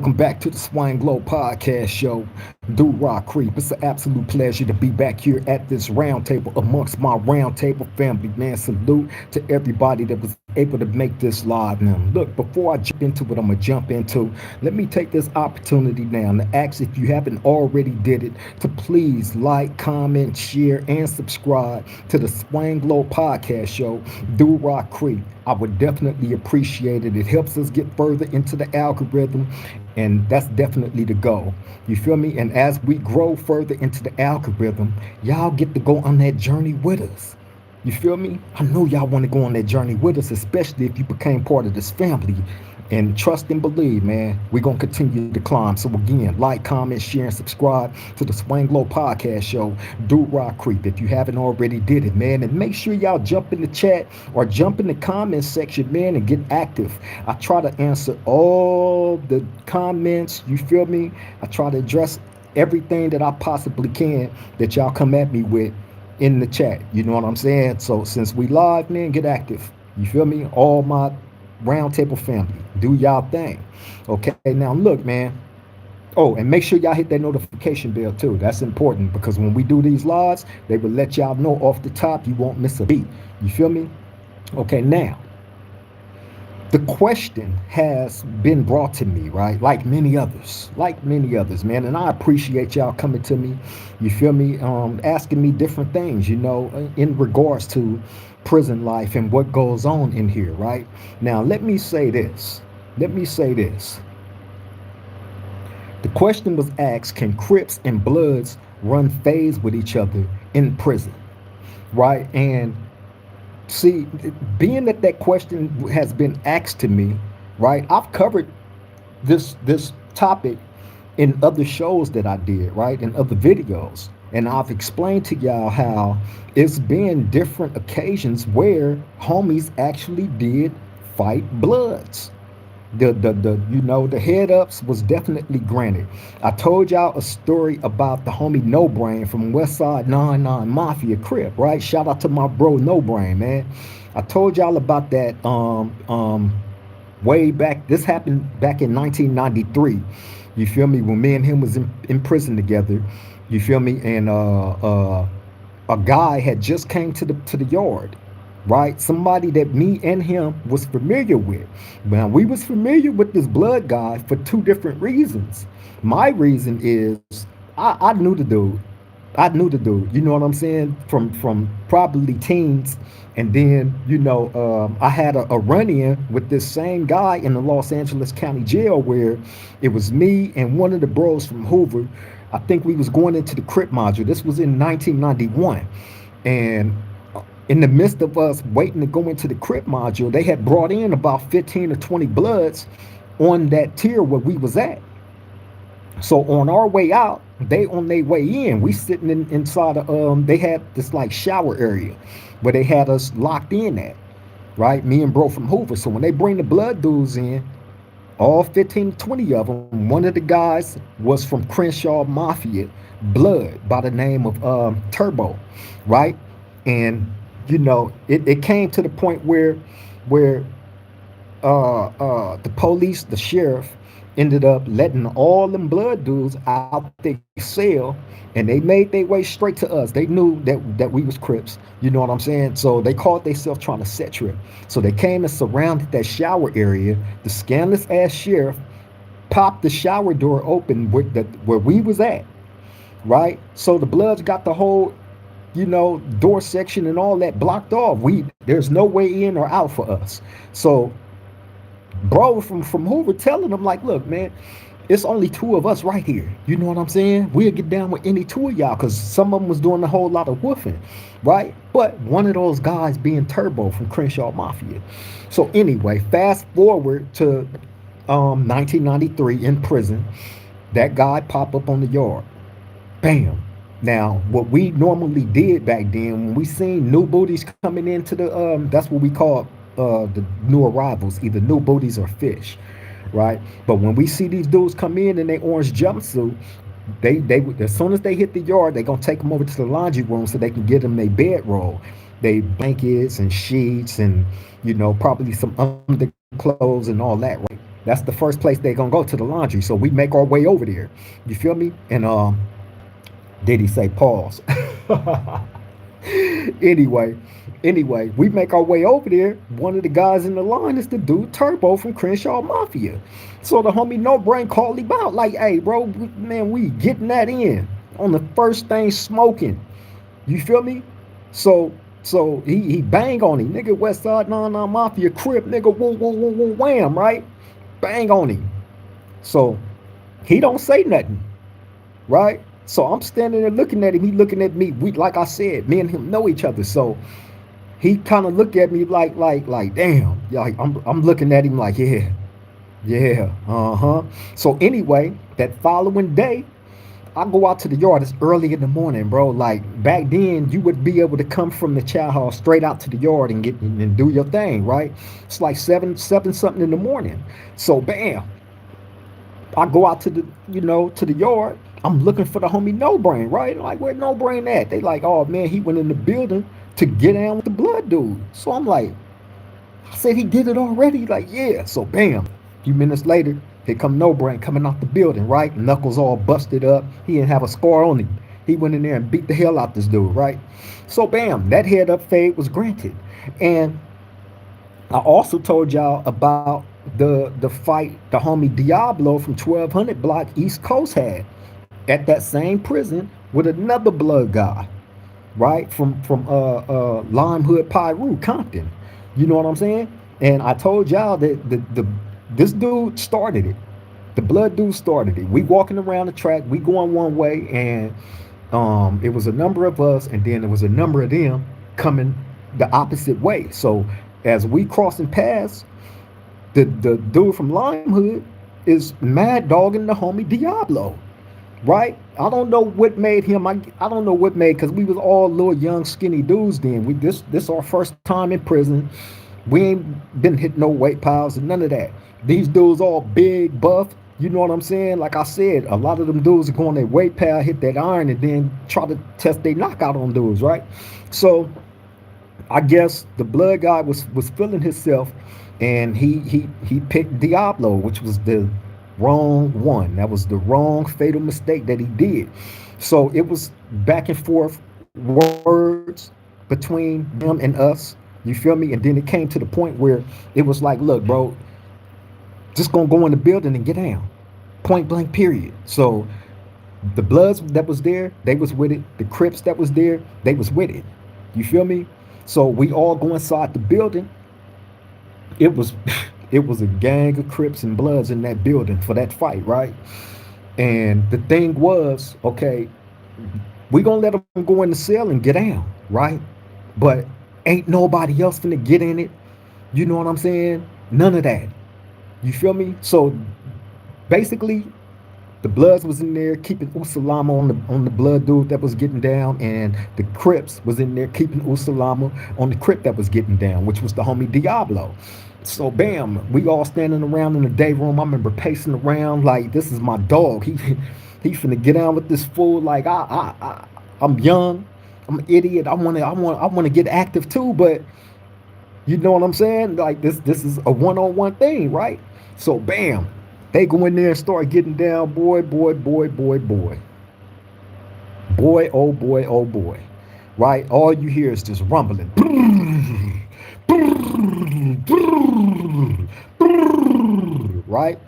welcome back to the Swine Glow Podcast Show. Do Rock Creep. It's an absolute pleasure to be back here at this roundtable amongst my roundtable family. Man, salute to everybody that was able to make this live. Now, look, before I jump into what I'm gonna jump into, let me take this opportunity now to ask if you haven't already did it to please like, comment, share, and subscribe to the Swine Glow Podcast Show. Do Rock Creep. I would definitely appreciate it. It helps us get further into the algorithm, and that's definitely the goal. You feel me? And as we grow further into the algorithm, y'all get to go on that journey with us. You feel me? I know y'all want to go on that journey with us, especially if you became part of this family. And trust and believe, man, we're going to continue to climb. So again, like, comment, share, and subscribe to the Swing Glow Podcast Show. Do Rock Creep if you haven't already did it, man. And make sure y'all jump in the chat or jump in the comments section, man, and get active. I try to answer all the comments, you feel me? I try to address everything that I possibly can that y'all come at me with in the chat. You know what I'm saying? So since we live, man, get active. You feel me? All my roundtable family, do y'all thing. Okay, now look, man. Oh, and make sure y'all hit that notification bell too. That's important because when we do these lives, they will let y'all know off the top. You won't miss a beat. You feel me? Okay, now the question has been brought to me, right? Like many others, man. And I appreciate y'all coming to me. You feel me? Asking me different things, in regards to prison life and what goes on in here, right? Now, let me say this. The question was asked, can Crips and Bloods run phase with each other in prison, right? And see, being that that question has been asked to me, right? I've covered this topic in other shows that I did, right? In other videos. And I've explained to y'all how it's been different occasions where homies actually did fight Bloods. The head ups was definitely granted. I told y'all a story about the homie No Brain from Westside 99 Mafia Crip, right? Shout out to my bro No Brain, man. I told y'all about that way back. This happened back in 1993. You feel me? When me and him was in prison together. You feel me? And a guy had just came to the yard, right? Somebody that me and him was familiar with. Now, we was familiar with this Blood guy for two different reasons. My reason is I knew the dude. You know what I'm saying? From probably teens. And then, I had a run-in with this same guy in the Los Angeles County Jail where it was me and one of the bros from Hoover. I think we was going into the Crip module. This was in 1991. And in the midst of us waiting to go into the Crip module, they had brought in about 15 or 20 Bloods on that tier where we was at. So on our way out, they on their way in, we sitting inside of, they had this like shower area where they had us locked in at, right? Me and bro from Hoover. So when they bring the Blood dudes in, all 15, 20 of them, one of the guys was from Crenshaw Mafia, Blood, by the name of Turbo, right? And, it came to the point where the police, the sheriff, ended up letting all them Blood dudes out their cell, and they made their way straight to us. They knew that we was Crips, you know what I'm saying? So they called themselves trying to set trip. So they came and surrounded that shower area. The scandalous ass sheriff popped the shower door open where we was at, right? So the Bloods got the whole, door section and all that blocked off. There's no way in or out for us. So bro from Hoover telling them like, look, man, it's only two of us right here. You know what I'm saying? We'll get down with any two of y'all because some of them was doing a whole lot of woofing, right? But one of those guys being Turbo from Crenshaw Mafia. So anyway, fast forward to 1993 in prison. That guy pop up on the yard. Bam. Now, what we normally did back then, when we seen new booties coming into the, that's what we call the new arrivals, either new booties or fish, right? But when we see these dudes come in their orange jumpsuit, they as soon as they hit the yard, they gonna take them over to the laundry room so they can get them their bedroll, they blankets and sheets and probably some underclothes and all that, right? That's the first place they gonna go, to the laundry. So we make our way over there. You feel me? And did he say pause? anyway, anyway, we make our way over there. One of the guys in the line is the dude Turbo from Crenshaw Mafia. So the homie No Brain called him out like, "Hey, bro, man, we getting that in on the first thing smoking." You feel me? So he bang on him, nigga. West Side Nah Mafia Crip, nigga. Woo woo woo woo wham, right? Bang on him. So he don't say nothing, right? So I'm standing there looking at him. He looking at me. We, like I said, me and him know each other. So he kind of looked at me like, damn. Like I'm looking at him like, yeah, yeah, uh-huh. So anyway, that following day, I go out to the yard. It's early in the morning, bro. Like back then, you would be able to come from the chow hall straight out to the yard and get and do your thing, right? It's like seven something in the morning. So bam, I go out to the to the yard. I'm looking for the homie No Brain, right? Like where No Brain at? They like, oh man, he went in the building to get down with the blood dude. So I'm like, I said he did it already. Like yeah. So bam, a few minutes later, here come No Brain coming out the building, right? Knuckles all busted up. He didn't have a scar on him. He went in there and beat the hell out this dude, right? So bam, that head up fade was granted. And I also told y'all about the fight the homie Diablo from 1200 Block East Coast had at that same prison with another blood guy, right? From Lime Hood, Pyru, Compton. You know what I'm saying? And I told y'all that this dude started it. The blood dude started it. We walking around the track, we going one way, and it was a number of us, and then there was a number of them coming the opposite way. So as we crossing paths, the dude from Lime Hood is mad dogging the homie Diablo, right? I don't know what made him. I don't know what made, because we was all little young skinny dudes then. We this our first time in prison. We ain't been hit no weight piles and none of that. These dudes all big, buff. You know what I'm saying? Like I said, a lot of them dudes are going their weight pile, hit that iron, and then try to test their knockout on dudes, right? So I guess the blood guy was feeling himself, and he picked Diablo, which was the wrong one. That was the wrong fatal mistake that he did. So it was back and forth words between them and us. You feel me? And then it came to the point where it was like, look, bro, just gonna go in the building and get down. Point blank, period. So the Bloods that was there, they was with it. The Crips that was there, they was with it. You feel me? So we all go inside the building. It was it was a gang of Crips and Bloods in that building for that fight, right? And the thing was, okay, we gonna let them go in the cell and get down, right? But ain't nobody else finna get in it. You know what I'm saying? None of that. You feel me? So basically, the Bloods was in there keeping Usalama on the blood dude that was getting down, and the Crips was in there keeping Usalama on the Crip that was getting down, which was the homie Diablo. So bam, we all standing around in the day room. I remember pacing around like this is my dog. He finna get down with this fool. Like I'm young, I'm an idiot. I wanna get active too, but you know what I'm saying? Like this is a one-on-one thing, right? So bam, they go in there and start getting down, boy, boy, boy, boy, boy. Boy, oh boy, oh boy. Right? All you hear is just rumbling. Right?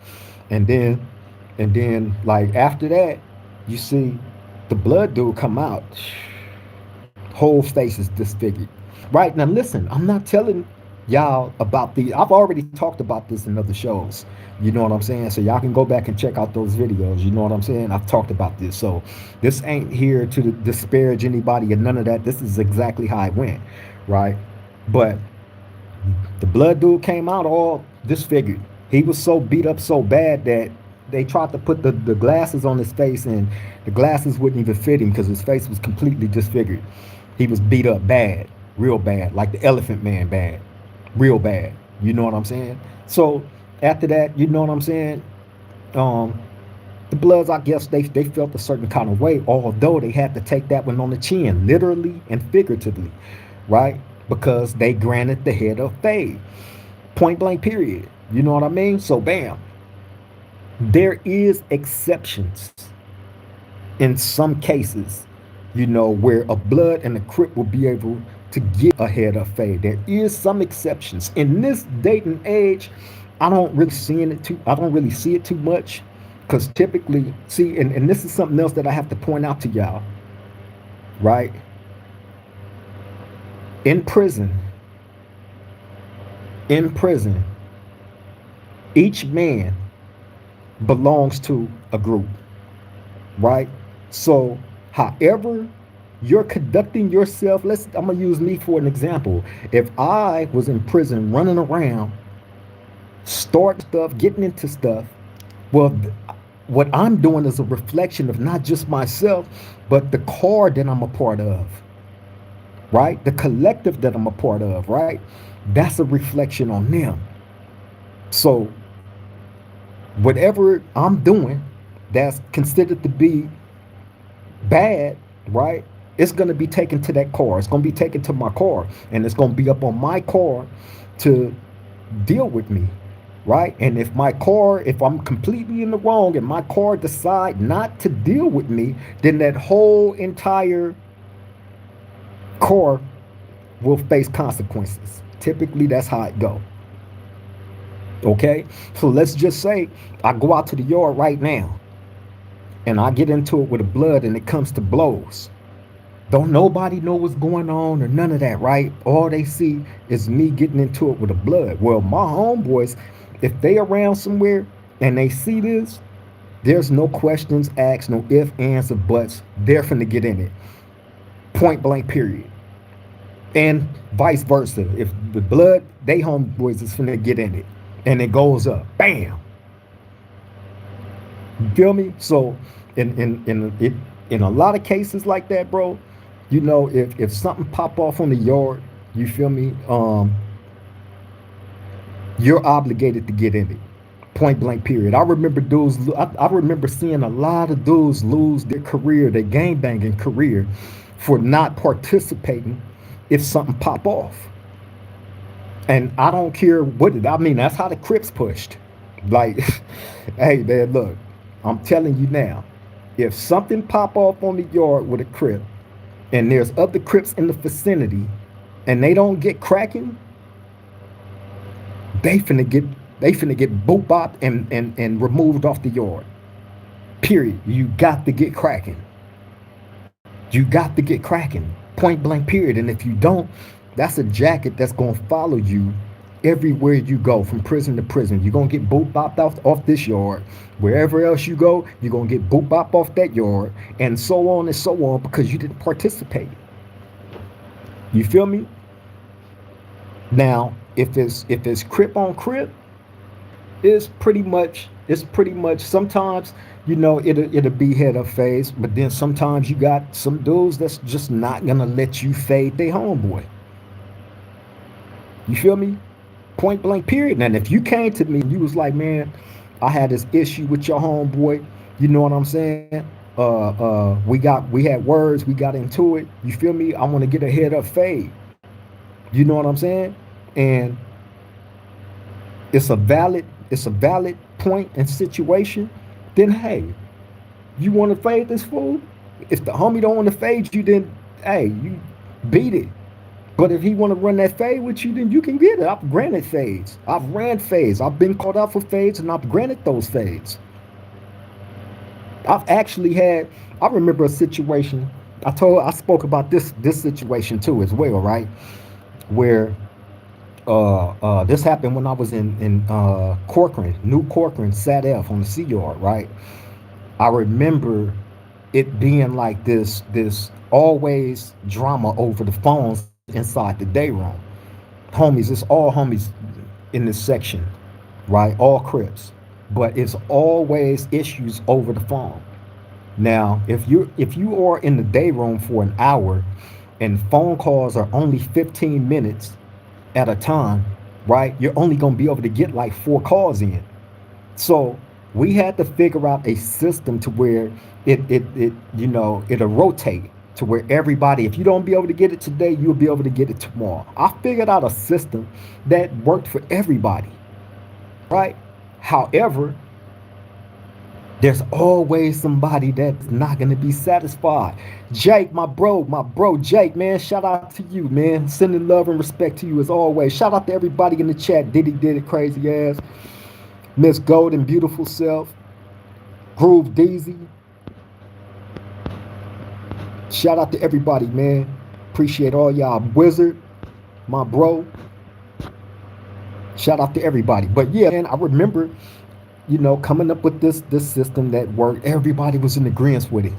And then like after that, you see the blood dude come out. Whole face is disfigured. Right? Now listen, I'm not telling y'all about I've already talked about this in other shows. You know what I'm saying? So y'all can go back and check out those videos. You know what I'm saying? I've talked about this. So this ain't here to disparage anybody or none of that. This is exactly how it went. Right? But the blood dude came out all disfigured. He was so beat up so bad that they tried to put the glasses on his face, and the glasses wouldn't even fit him because his face was completely disfigured. He was beat up bad, real bad, like the Elephant Man bad, real bad. You know what I'm saying? So after that, you know what I'm saying? The Bloods, I guess they felt a certain kind of way, although they had to take that one on the chin, literally and figuratively, right? Because they granted the head of fade. Point blank, period. You know what I mean? So bam, There is exceptions in some cases, where a blood and a crip will be able to get ahead of fade. There is some exceptions. In this dating age, I don't really see it too much. Because typically, see, and this is something else that I have to point out to y'all, right? In prison, in prison, each man belongs to a group, right? So, however you're conducting yourself, I'm gonna use me for an example. If I was in prison running around, starting stuff, getting into stuff, well, what I'm doing is a reflection of not just myself, but the car that I'm a part of, right? The collective that I'm a part of, right? That's a reflection on them. So whatever I'm doing that's considered to be bad, right? It's going to be taken to that car. It's going to be taken to my car, and it's going to be up on my car to deal with me, right? And if I'm completely in the wrong and my car decide not to deal with me, then that whole entire car will face consequences. Typically, that's how it go. Okay, so let's just say I go out to the yard right now and I get into it with the blood and it comes to blows. Don't nobody know what's going on or none of that, right? All they see is me getting into it with the blood. Well, my homeboys, if they around somewhere and they see this, there's no questions asked, no ifs, ands, or buts. They're finna get in it. Point blank, period. And vice versa. If the blood, they homeboys is finna get in it. And it goes up. Bam. You feel me? So in a lot of cases like that, bro, if something pop off on the yard, you feel me? You're obligated to get in it. Point blank, period. I remember dudes. I remember seeing a lot of dudes lose their career, their game banging career, for not participating if something pop off. And I don't care what it. I mean, that's how the Crips pushed. Like, hey man, look, I'm telling you now, if something pop off on the yard with a Crip, and there's other Crips in the vicinity, and they don't get cracking, they finna get boop bopped and removed off the yard. Period. You got to get cracking. You got to get cracking. Point blank, period. And if you don't, that's a jacket that's gonna follow you everywhere you go, from prison to prison. You're gonna get boop bopped off this yard. Wherever else you go, you're gonna get boop bopped off that yard, and so on and so on, because you didn't participate. You feel me? Now, if it's crip on crip, it's pretty much sometimes, it'll be head of phase, but then sometimes you got some dudes that's just not gonna let you fade their homeboy. You feel me? Point blank, period. And if you came to me and you was like, man, I had this issue with your homeboy, you know what I'm saying? We had words, we got into it. You feel me? I want to get a head up fade. You know what I'm saying? And it's a valid point and situation. Then hey, you want to fade this fool? If the homie don't want to fade you, then hey, you beat it. But if he want to run that fade with you, then you can get it. I've granted fades. I've ran fades. I've been called out for fades, and I've granted those fades. I've actually had. I remember a situation. I spoke about this situation too as well, right? Where this happened when I was in Corcoran, New Corcoran, Sat F on the Sea Yard, right? I remember it being like this always drama over the phones inside the day room. Homies, it's all homies in this section, right? All Crips, but it's always issues over the phone. Now, if you are in the day room for an hour, and phone calls are only 15 minutes at a time, right? You're only gonna be able to get like 4 calls in. So we had to figure out a system to where it'll rotate to where everybody, if you don't be able to get it today, you'll be able to get it tomorrow. I figured out a system that worked for everybody, right? However, There's always somebody that's not gonna be satisfied. Jake, my bro, Jake, man, shout out to you, man. Sending love and respect to you as always. Shout out to everybody in the chat. Diddy did it, crazy ass. Miss Golden, beautiful self. Groove Deezy. Shout out to everybody, man. Appreciate all y'all. Wizard, my bro. Shout out to everybody. But yeah, man, I remember, coming up with this system that worked. Everybody was in agreement with it.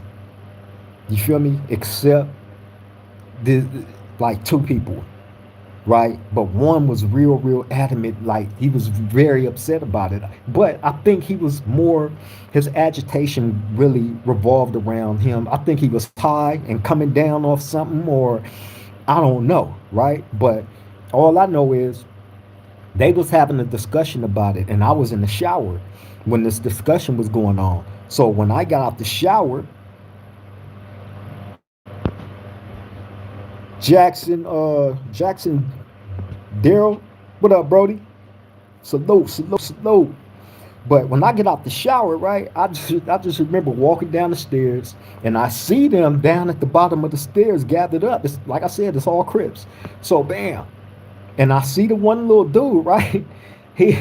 You feel me? Except the like two people, right? But one was real adamant. Like he was very upset about it. But I think he was more. His agitation really revolved around him. I think he was high and coming down off something, or I don't know, right? But all I know is they was having a discussion about it, and I was in the shower when this discussion was going on. So when I got out the shower, Jackson Daryl, what up, Brody? Salute. But when I get out the shower, right, I just remember walking down the stairs, and I see them down at the bottom of the stairs gathered up. It's like I said, it's all Crips. So bam, and I see the one little dude, right? He,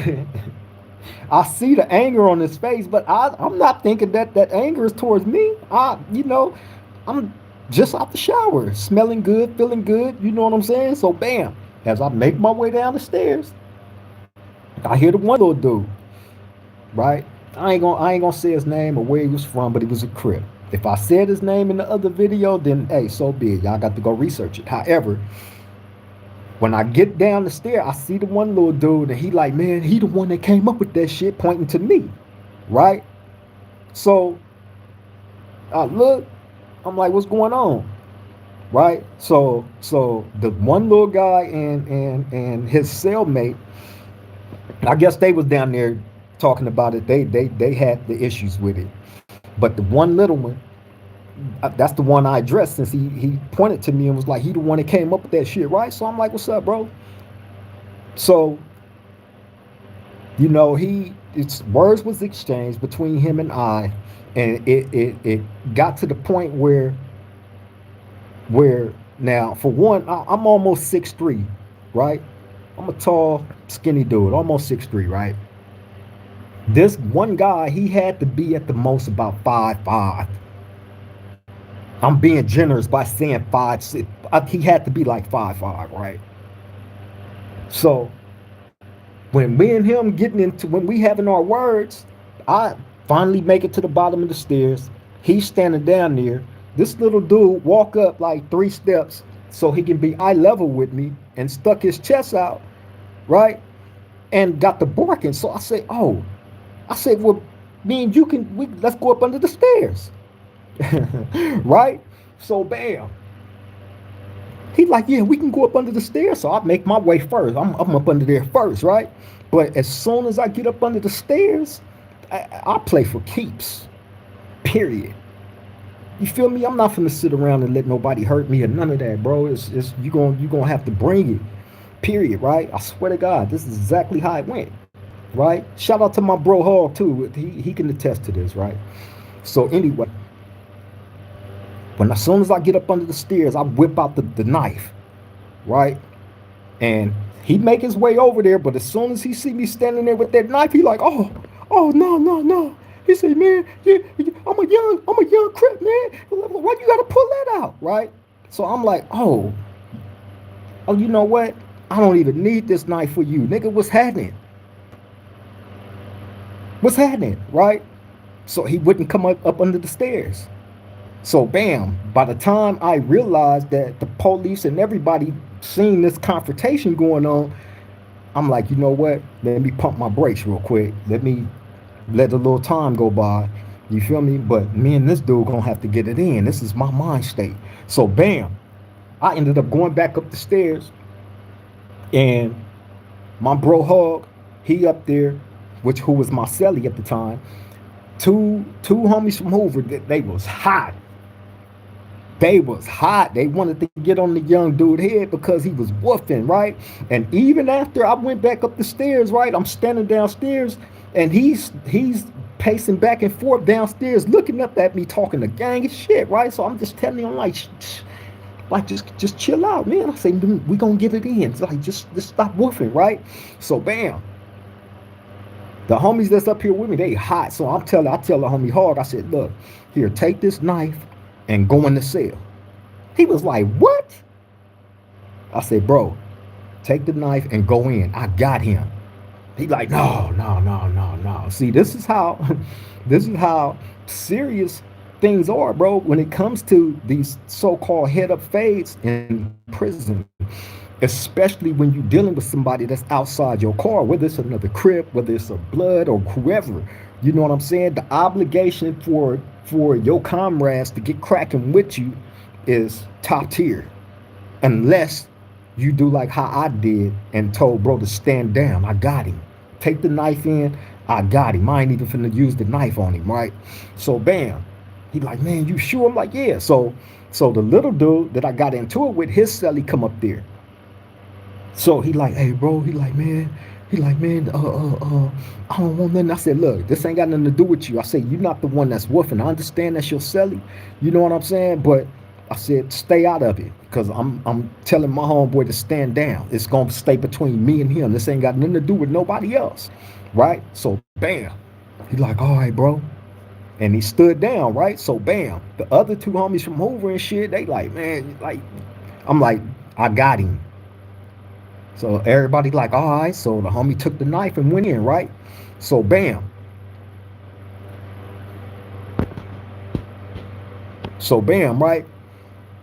I see the anger on his face, but I'm not thinking that anger is towards me. I'm just out the shower, smelling good, feeling good. You know what I'm saying? So bam, as I make my way down the stairs, I hear the one little dude, right? I ain't gonna say his name or where he was from, but he was a Crip. If I said his name in the other video, then hey, so be it. Y'all got to go research it. However, when I get down the stair, I see the one little dude, and he like, man, he the one that came up with that shit, pointing to me, right? So I look, I'm like, what's going on, right? So the one little guy and his cellmate, I guess they was down there talking about it. They had the issues with it, but the one little one, that's the one I addressed, since he pointed to me and was like, he the one that came up with that shit, right? So I'm like, what's up, bro? So it's words was exchanged between him and I, and it got to the point where now, for one, I'm almost 6'3", right? I'm a tall, skinny dude, almost 6'3", right? This one guy, he had to be at the most about 5'5". I'm being generous by saying 5'6". He had to be like 5'5", right? So when me and him when we having our words, I finally make it to the bottom of the stairs. He's standing down there. This little dude walk up like 3 steps so he can be eye level with me, and stuck his chest out, right? And got the barking. So I say, well, me and you let's go up under the stairs. Right? So bam. He's like, yeah, we can go up under the stairs. So I make my way first. I'm up under there first, right? But as soon as I get up under the stairs, I play for keeps. Period. You feel me? I'm not finna sit around and let nobody hurt me or none of that, bro. It's you gonna have to bring it. Period, right? I swear to God, this is exactly how it went. Right? Shout out to my bro Hall too. He can attest to this, right? So anyway, as soon as I get up under the stairs, I whip out the knife, right? And he make his way over there, but as soon as he see me standing there with that knife, he like, oh, no. He said, man, I'm a young Crip, man. Why you gotta pull that out, right? So I'm like, oh, you know what? I don't even need this knife for you, nigga. What's happening? Right? So he wouldn't come up under the stairs. So bam, by the time I realized that the police and everybody seen this confrontation going on, I'm like, you know what? Let me pump my brakes real quick. Let me let a little time go by. You feel me? But me and this dude gonna have to get it in. This is my mind state. So bam, I ended up going back up the stairs, and my bro Hug, he up there, who was my celly at the time. Two homies from Hoover, they was hot. They wanted to get on the young dude head because he was woofing, right? And even after I went back up the stairs, right, I'm standing downstairs, And he's pacing back and forth downstairs, looking up at me, talking a gang of shit, right? So I'm just telling him like, like just chill out, man. I say we gonna get it in. It's like just stop woofing, right? So bam, the homies that's up here with me, they hot. So I tell the homie hard. I said, look, here, take this knife and go in the cell. He was like, what? I said, bro, take the knife and go in. I got him. He like, no, no, no, no, no. See, this is how this is how serious things are, bro, when it comes to these so-called head up fades in prison, especially when you're dealing with somebody that's outside your car, whether it's another Crip, whether it's a blood or whoever. You know what I'm saying? The obligation for your comrades to get cracking with you is top tier, unless you do like how I did and told bro to stand down. I got him. Take the knife in. I got him. I ain't even finna use the knife on him, right? So bam. He like, man, you sure? I'm like, yeah. So the little dude that I got into it with, his celly come up there. So he like, hey bro, he like, man, I don't want nothing. I said, look, this ain't got nothing to do with you. I said, you're not the one that's woofing. I understand that's your celly. You know what I'm saying? But I said, stay out of it. Because I'm telling my homeboy to stand down. It's gonna stay between me and him. This ain't got nothing to do with nobody else. Right? So bam. He like, all right, bro. And he stood down, right? So bam. The other two homies from Hoover and shit, they like, man, like, I'm like, I got him. So everybody like, all right. So the homie took the knife and went in, right? So bam. So bam, right?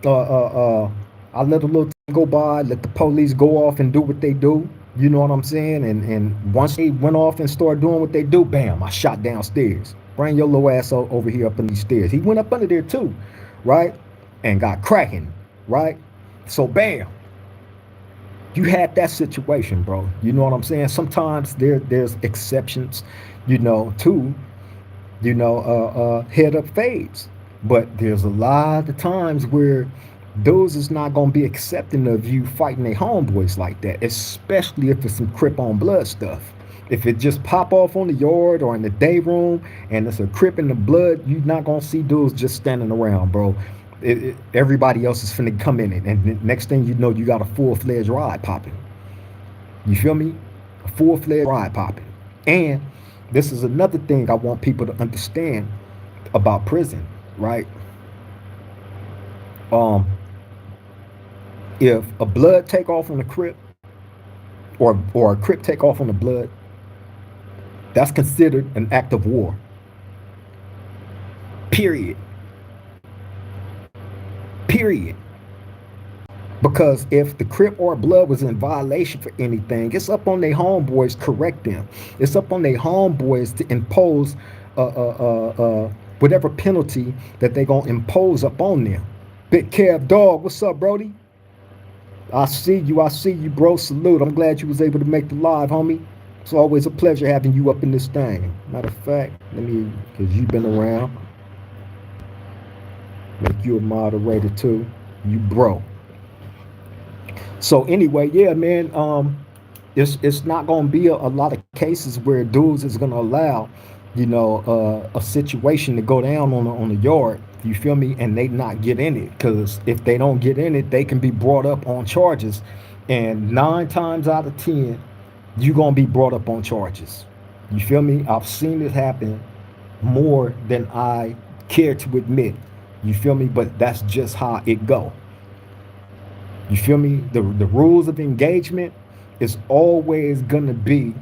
I let a little time go by, let the police go off and do what they do. You know what I'm saying? And once they went off and started doing what they do, bam, I shot downstairs. Bring your little ass over here up in these stairs. He went up under there too, right? And got cracking, right? So bam, you had that situation, bro. You know what I'm saying? Sometimes there's exceptions, to head up fades. But there's a lot of times where those is not gonna be accepting of you fighting their homeboys like that, especially if it's some Crip on blood stuff. If it just pop off on the yard or in the day room and it's a Crip in the blood, you're not gonna see dudes just standing around, bro. Everybody else is finna come in it, and the next thing you know, you got a full-fledged ride popping. You feel me? A full-fledged ride popping. And this is another thing I want people to understand about prison, right? Um, if a blood take off on a Crip, or a Crip take off on the blood, that's considered an act of war. Period. Period. Because if the Crip or blood was in violation for anything, it's up on their homeboys correct them. It's up on their homeboys to impose whatever penalty that they gonna impose up on them. Big Cab Dog, what's up, Brody? I see you, bro. Salute. I'm glad you was able to make the live, homie. It's always a pleasure having you up in this thing. Matter of fact, let me, because you've been around, make you a moderator too. You bro. So anyway, yeah, man, it's not gonna be a lot of cases where dudes is gonna allow, a situation to go down on the yard. You feel me? And they not get in it, because if they don't get in it, they can be brought up on charges, and 9 times out of 10, you gonna be brought up on charges. You feel me? I've seen it happen more than I care to admit. You feel me? But that's just how it go. You feel me? The rules of engagement is always gonna be.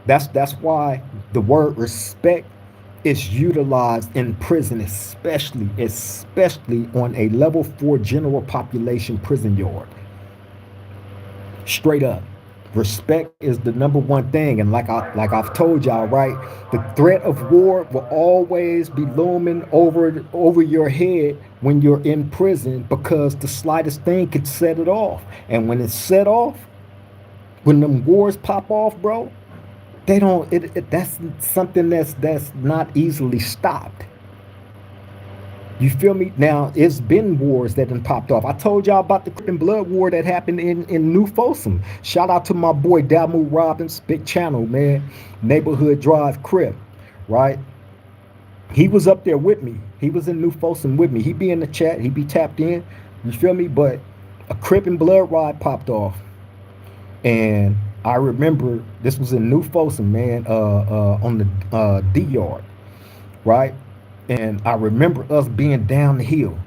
That's why the word respect is utilized in prison, especially on a level 4 general population prison yard. Straight up. Respect is the number one thing, and like I've told y'all, right? The threat of war will always be looming over your head when you're in prison, because the slightest thing could set it off. And when it's set off, when them wars pop off, bro, they don't. That's something that's not easily stopped. You feel me? Now, it's been wars that done popped off. I told y'all about the Crip and Blood war that happened in New Folsom. Shout out to my boy Damu Robbins, big channel, man. Neighborhood Drive Crip, right? He was up there with me. He was in New Folsom with me. He be in the chat. He be tapped in. You feel me? But a Crip and Blood ride popped off. And I remember this was in New Folsom, man, on the D yard, right? And I remember us being down the hill.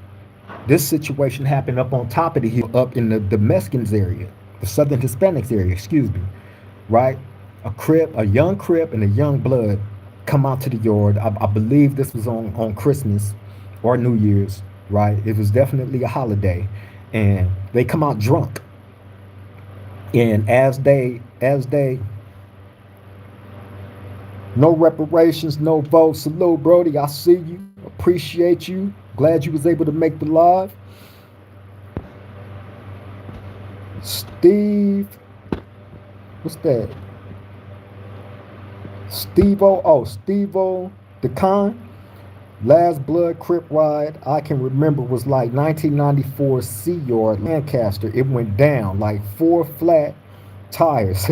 This situation happened up on top of the hill, up in the Mexicans area, the Southern Hispanics area, excuse me, right? A young Crip and a young Blood come out to the yard. I believe this was on Christmas or New Year's, right? It was definitely a holiday. And they come out drunk. And as they no reparations, no votes. Salute, Brody. I see you. Appreciate you. Glad you was able to make the live. Steve. What's that? Steve-O. Oh, Steve-O. Decon. Last Blood Crip ride I can remember was like 1994 Sea Yard, Lancaster. It went down like 4 flat tires.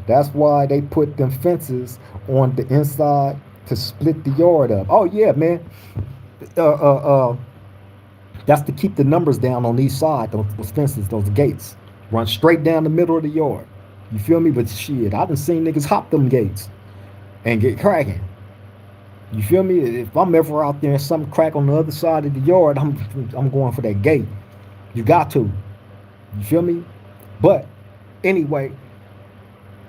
That's why they put them fences on the inside to split the yard up. Oh yeah, man. Uh, uh, uh. That's to keep the numbers down on each side. Those fences, those gates, run straight down the middle of the yard. You feel me? But shit, I done seen niggas hop them gates and get cracking. You feel me? If I'm ever out there and something crack on the other side of the yard, I'm going for that gate. You got to. You feel me? But anyway,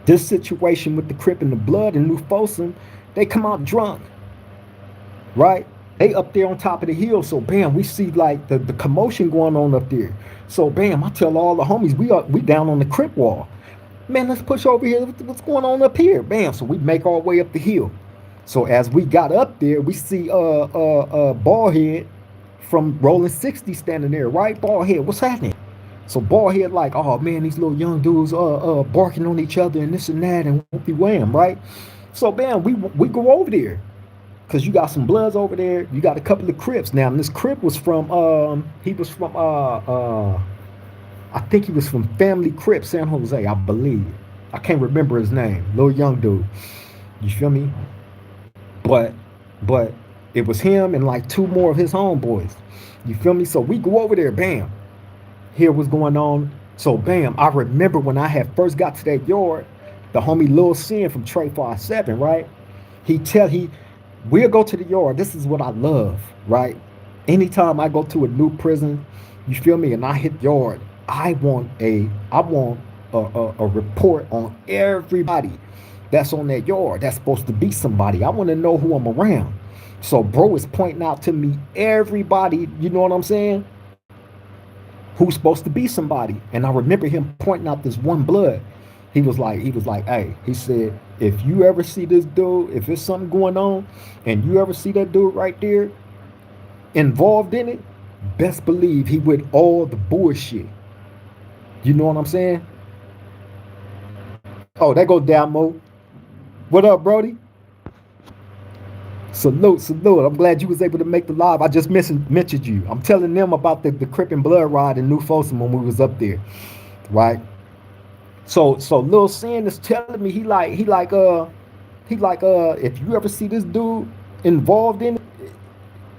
this situation with the Crip and the Blood in New Folsom, they come out drunk, right? They up there on top of the hill, so bam, we see like the commotion going on up there. So bam, I tell all the homies, we down on the Crip wall. Man, let's push over here. What's going on up here? Bam, so we make our way up the hill. So as we got up there, we see Ballhead from Rolling 60 standing there, right? Ballhead, what's happening? So Ballhead like, oh man, these little young dudes barking on each other and this and that and whoopie wham, right? So bam, we go over there. Cause you got some Bloods over there, you got a couple of Crips. Now this Crip was from I think he was from Family Crip, San Jose, I believe. I can't remember his name. Little young dude. You feel me? But it was him and like 2 more of his homeboys. You feel me? So we go over there, bam. Hear what's going on. So bam, I remember when I had first got to that yard, the homie Lil Sin from Trey 57, right? We'll go to the yard. This is what I love, right? Anytime I go to a new prison, you feel me, and I hit yard, I want a report on everybody that's on that yard that's supposed to be somebody. I want to know who I'm around. So bro is pointing out to me everybody, you know what I'm saying, who's supposed to be somebody. And I remember him pointing out this one Blood. He was like, hey, he said, if you ever see this dude, if there's something going on and you ever see that dude right there involved in it, best believe he with all the bullshit. You know what I'm saying? Oh, there goes Damo. What up, Brody? Salute. I'm glad you was able to make the live. I just mentioned you. I'm telling them about the Crip and Blood ride in New Folsom when we was up there, right? So Lil Sin is telling me he like if you ever see this dude involved in it,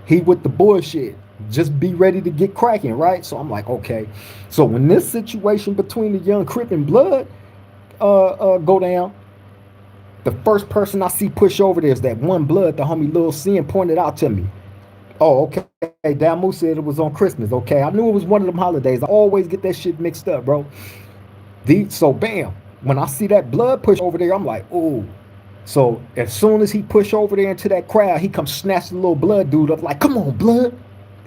he with the bullshit. Just be ready to get cracking, right? So I'm like, okay. So when this situation between the young Crip and Blood go down, the first person I see push over there is that one Blood the homie Lil Sin pointed out to me. Oh, okay. Damu said it was on Christmas. Okay, I knew it was one of them holidays. I always get that shit mixed up, bro. So bam, when I see that Blood push over there, I'm like, ooh. So as soon as he push over there into that crowd, he comes snatch the little Blood dude up like, come on, Blood.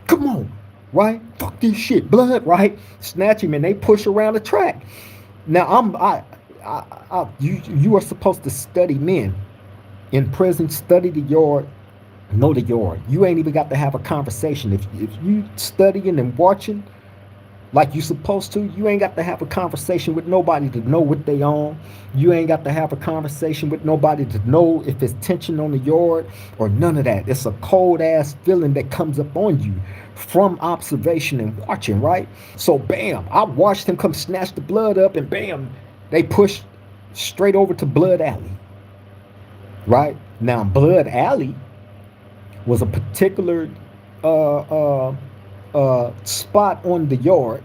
Come on, right? Fuck this shit, Blood, right? Snatch him and they push around the track. Now you are supposed to study men in prison, study the yard, know the yard. You ain't even got to have a conversation. If you studying and watching, like you supposed to. You ain't got to have a conversation with nobody to know what they on. You ain't got to have a conversation with nobody to know if it's tension on the yard or none of that. It's a cold ass feeling that comes up on you from observation and watching, right? So bam, I watched him come snatch the blood up, and bam, they push straight over to Blood Alley. Right? Now Blood Alley was a particular spot on the yard,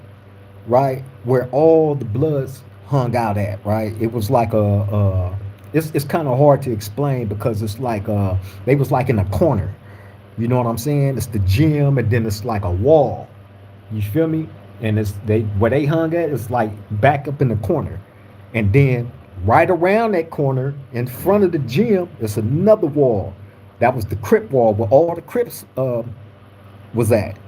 right, where all the bloods hung out at, right? It was like it's kind of hard to explain because it's like they was like in a corner. You know what I'm saying? It's the gym, and then it's like a wall. You feel me? And it's they where they hung at is like back up in the corner, and then right around that corner in front of the gym is another wall. That was the Crip wall where all the Crips was at,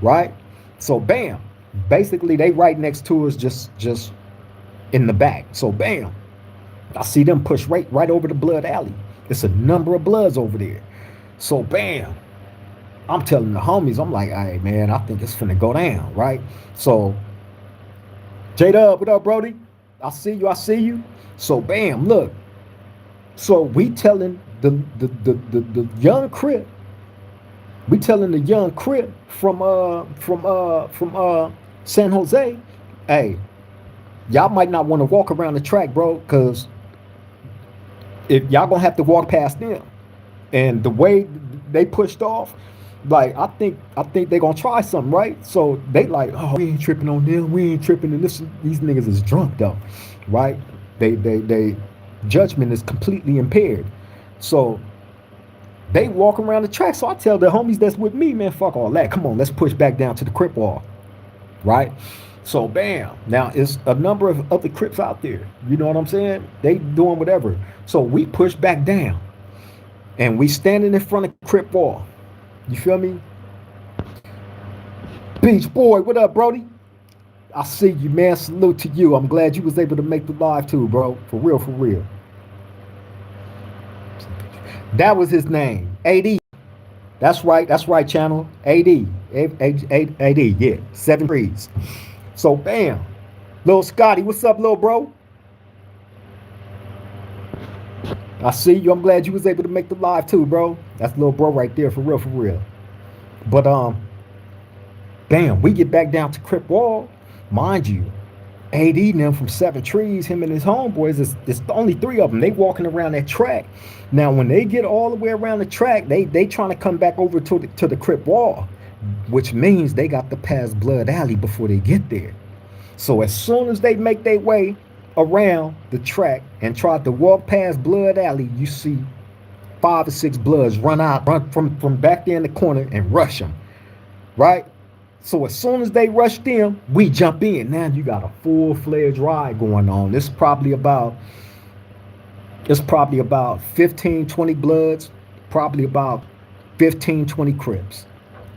right? So bam, basically they right next to us, just in the back. So bam, I see them push right over the Blood Alley. It's a number of bloods over there. So bam, I'm telling the homies, I'm like, hey man, I think it's finna go down, right? So J-Dub, what up, Brody? I see you. So bam, look. So we telling the young Crip, we telling the young Crip from San Jose, hey, y'all might not want to walk around the track, bro, because if y'all gonna have to walk past them. And the way they pushed off, like I think they gonna try something, right? So they like, oh, we ain't tripping on them, we ain't tripping, and these niggas is drunk though, right? They judgment is completely impaired. So they walk around the track. So I tell the homies that's with me, man, fuck all that. Come on, let's push back down to the Crip wall, right? So bam, now it's a number of other Crips out there. You know what I'm saying? They doing whatever. So we push back down, and we standing in front of Crip wall. You feel me? Beach Boy, what up, Brody? I see you, man. Salute to you. I'm glad you was able to make the live too, bro. For real, for real. That was his name, AD. That's right, channel. AD. AD, yeah. 7 trees. So bam. Little Scotty, what's up, little bro? I see you. I'm glad you was able to make the live too, bro. That's little bro right there, for real, for real. But bam, we get back down to Crip wall. Mind you, AD and them from 7 Trees, him and his homeboys, it's only 3 of them. They walking around that track. Now, when they get all the way around the track, they trying to come back over to the Crip wall, which means they got to pass Blood Alley before they get there. So as soon as they make their way around the track and try to walk past Blood Alley, you see 5 or 6 bloods run from back there in the corner and rush them, right? So as soon as they rush them, we jump in. Now you got a full-fledged ride going on. It's probably about 15, 20 bloods, probably about 15, 20 Crips,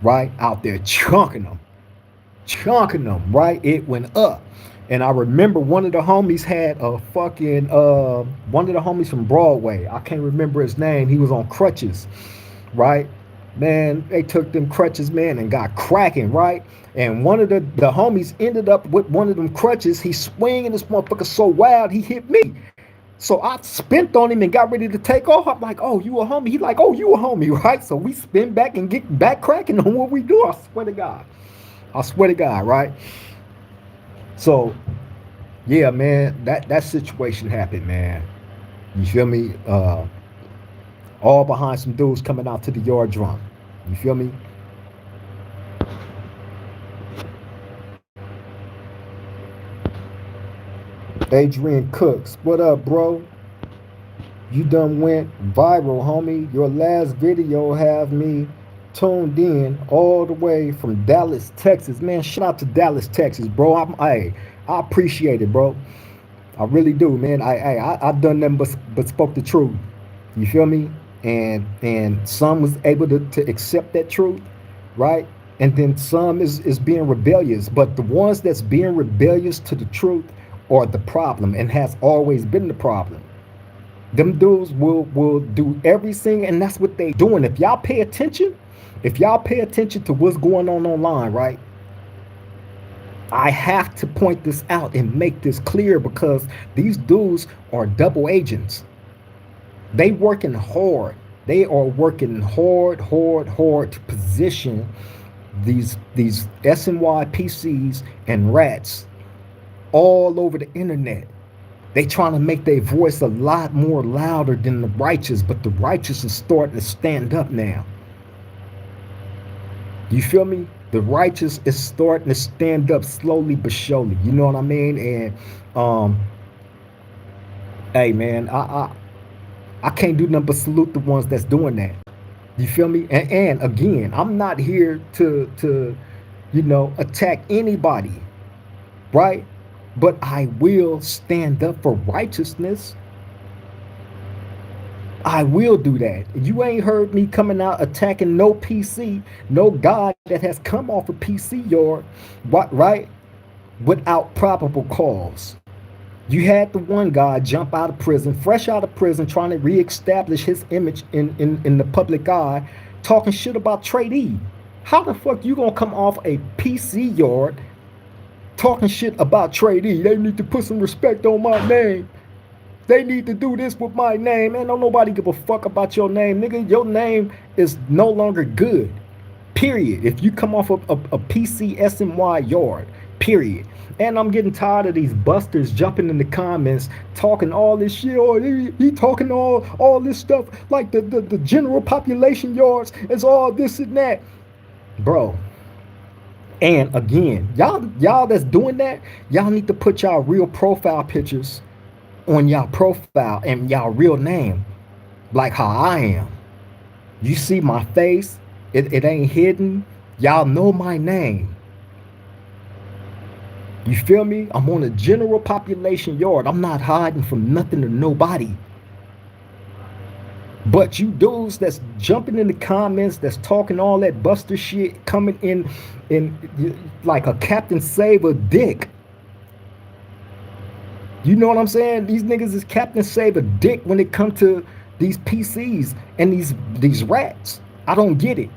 right? Out there chunking them, right? It went up. And I remember one of the homies had a fucking, one of the homies from Broadway. I can't remember his name. He was on crutches, right? Man, they took them crutches, man, and got cracking, right? And one of the homies ended up with one of them crutches. He swinging this motherfucker so wild, he hit me. So I spent on him and got ready to take off. I'm like, oh, you a homie? He like, oh, you a homie, right? So we spin back and get back cracking on what we do. I swear to God, right? So, yeah, man, that situation happened, man. You feel me? All behind some dudes coming out to the yard drunk. You feel me? Adrian Cooks, what up, bro? You done went viral, homie. Your last video have me tuned in all the way from Dallas, Texas. Man, shout out to Dallas, Texas, bro. I appreciate it, bro. I really do, man. I've done nothing but spoke the truth. You feel me? And some was able to accept that truth, right? And then some is being rebellious. But the ones that's being rebellious to the truth are the problem and has always been the problem. Them dudes will do everything, and that's what they doing. If y'all pay attention to what's going on online, right? I have to point this out and make this clear because these dudes are double agents. They working hard. They are working hard to position these SNY PCs and rats all over the internet. They trying to make their voice a lot more louder than the righteous, but the righteous is starting to stand up now. You feel me? The righteous is starting to stand up slowly but surely. You know what I mean? And hey man, I can't do nothing but salute the ones that's doing that. You feel me? And again, I'm not here to attack anybody, right? But I will stand up for righteousness. I will do that. You ain't heard me coming out attacking no PC, no God that has come off a PC yard, right? Without probable cause. You had the one guy jump out of prison, fresh out of prison, trying to reestablish his image in the public eye, talking shit about Trade E. How the fuck you gonna come off a PC yard talking shit about Trade E? They need to put some respect on my name. They need to do this with my name. Man, don't nobody give a fuck about your name, nigga. Your name is no longer good. Period. If you come off a PC SNY yard, period. And I'm getting tired of these busters jumping in the comments talking all this shit. Oh, he talking all this stuff like the general population yards is all this and that. Bro. And again, y'all that's doing that, y'all need to put y'all real profile pictures on y'all profile and y'all real name, like how I am. You see my face, it ain't hidden. Y'all know my name. You feel me? I'm on a general population yard. I'm not hiding from nothing or nobody. But you dudes that's jumping in the comments, that's talking all that buster shit, coming in like a Captain Saber dick. You know what I'm saying? These niggas is Captain Saber dick when it comes to these PCs and these rats. I don't get it.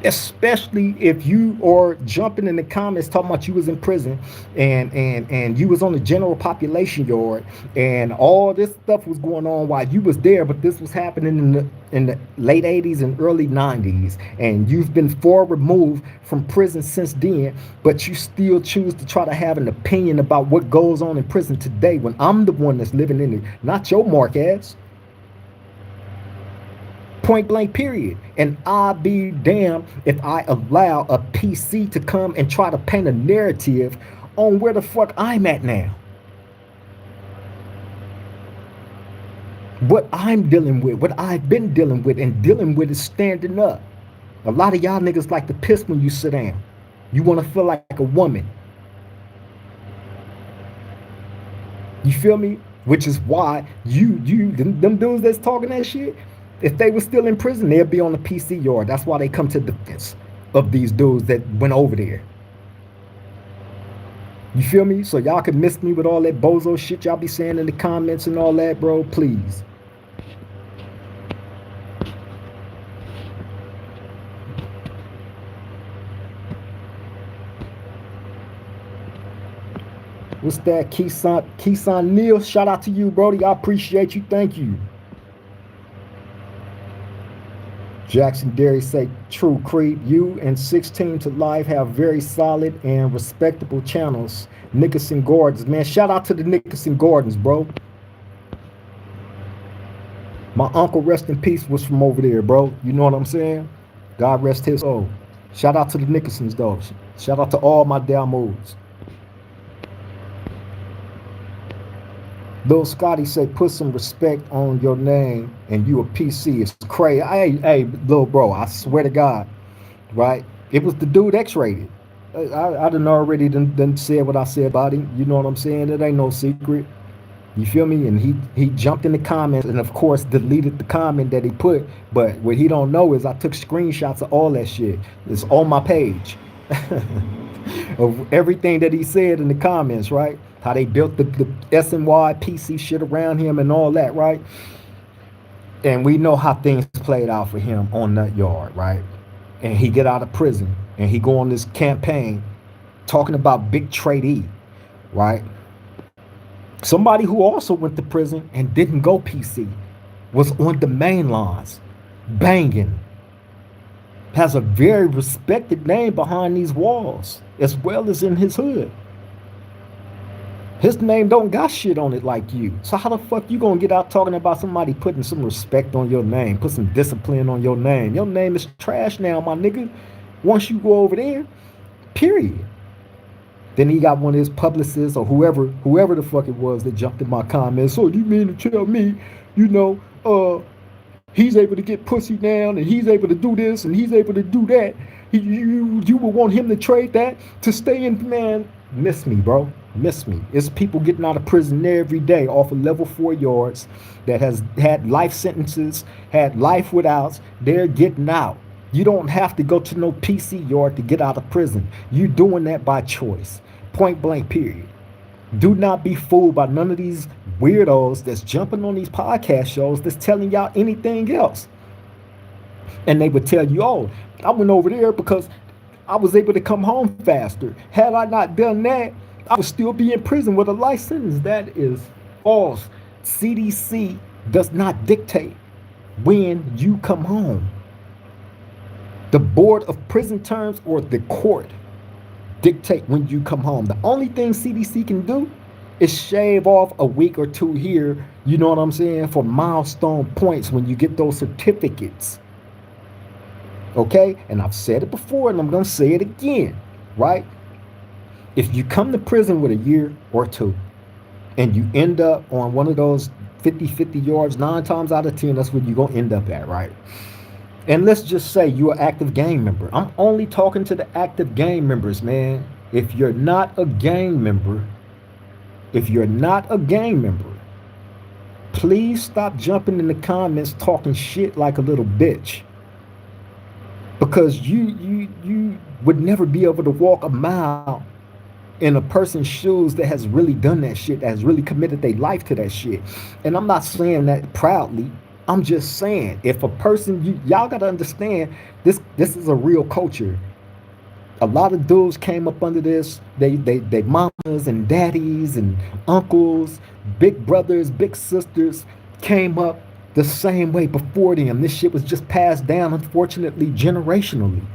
Especially if you are jumping in the comments talking about you was in prison and you was on the general population yard and all this stuff was going on while you was there, but this was happening in the late 80s and early 90s, and you've been far removed from prison since then, but you still choose to try to have an opinion about what goes on in prison today when I'm the one that's living in it, not your mark ass. Point blank, period. And I'll be damned if I allow a PC to come and try to paint a narrative on where the fuck I'm at now. What I'm dealing with, what I've been dealing with and dealing with is standing up. A lot of y'all niggas like to piss when you sit down. You want to feel like a woman. You feel me? Which is why them dudes that's talking that shit, if they were still in prison, they'd be on the PC yard. That's why they come to the defense of these dudes that went over there. You feel me? So y'all can miss me with all that bozo shit y'all be saying in the comments and all that, bro. Please. What's that? Keeson Neal, shout out to you, Brody. I appreciate you. Thank you. Jackson Darius say, true creep. You and 16 to Life have very solid and respectable channels. Nickerson Gardens, man. Shout out to the Nickerson Gardens, bro. My uncle, rest in peace, was from over there, bro. You know what I'm saying? God rest his soul. Shout out to the Nickersons, though. Shout out to all my Dalmos. Lil Scotty say, put some respect on your name and you a PC. It's crazy. Hey, little bro, I swear to God, right? It was the dude X-rated. I done already done said what I said about him. You know what I'm saying? It ain't no secret. You feel me? And he jumped in the comments and of course deleted the comment that he put. But what he don't know is I took screenshots of all that shit. It's on my page. Of everything that he said in the comments, right? How they built the SNY PC shit around him and all that, right? And we know how things played out for him on that yard, right? and he get out of prison and he go on this campaign talking about big trade E, right? Somebody who also went to prison and didn't go PC was on the main lines, banging, has a very respected name behind these walls, as well as in his hood. His name don't got shit on it like you. So how the fuck you gonna get out talking about somebody putting some respect on your name, put some discipline on your name? Your name is trash now, my nigga. Once you go over there, period. Then he got one of his publicists or whoever the fuck it was that jumped in my comments. So you mean to tell me, you know, he's able to get pussy down and he's able to do this and he's able to do that. You would want him to trade that to stay in, man. Miss me, bro. Miss me. It's people getting out of prison every day off of level 4 yards that has had life sentences, had life withouts. They're getting out. You don't have to go to no PC yard to get out of prison. You're doing that by choice. Point blank, period. Do not be fooled by none of these weirdos that's jumping on these podcast shows that's telling y'all anything else. And they would tell you, oh, I went over there because I was able to come home faster. Had I not done that, I would still be in prison with a life sentence. That is false. CDC does not dictate when you come home. The Board of Prison Terms or the court dictate when you come home. The only thing CDC can do is shave off a week or two here, you know what I'm saying, for milestone points when you get those certificates. Okay? And I've said it before and I'm going to say it again, right? If you come to prison with a year or two and you end up on one of those 50-50 yards, 9 times out of 10, that's where you're going to end up at, right? And let's just say you're an active gang member. I'm only talking to the active gang members, man. If you're not a gang member, please stop jumping in the comments talking shit like a little bitch. Because you would never be able to walk a mile in a person's shoes that has really done that shit, that has really committed their life to that shit. And I'm not saying that proudly. I'm just saying, if a person, y'all got to understand, this is a real culture. A lot of dudes came up under this. They mamas and daddies and uncles, big brothers, big sisters came up the same way before them. This shit was just passed down, unfortunately, generationally.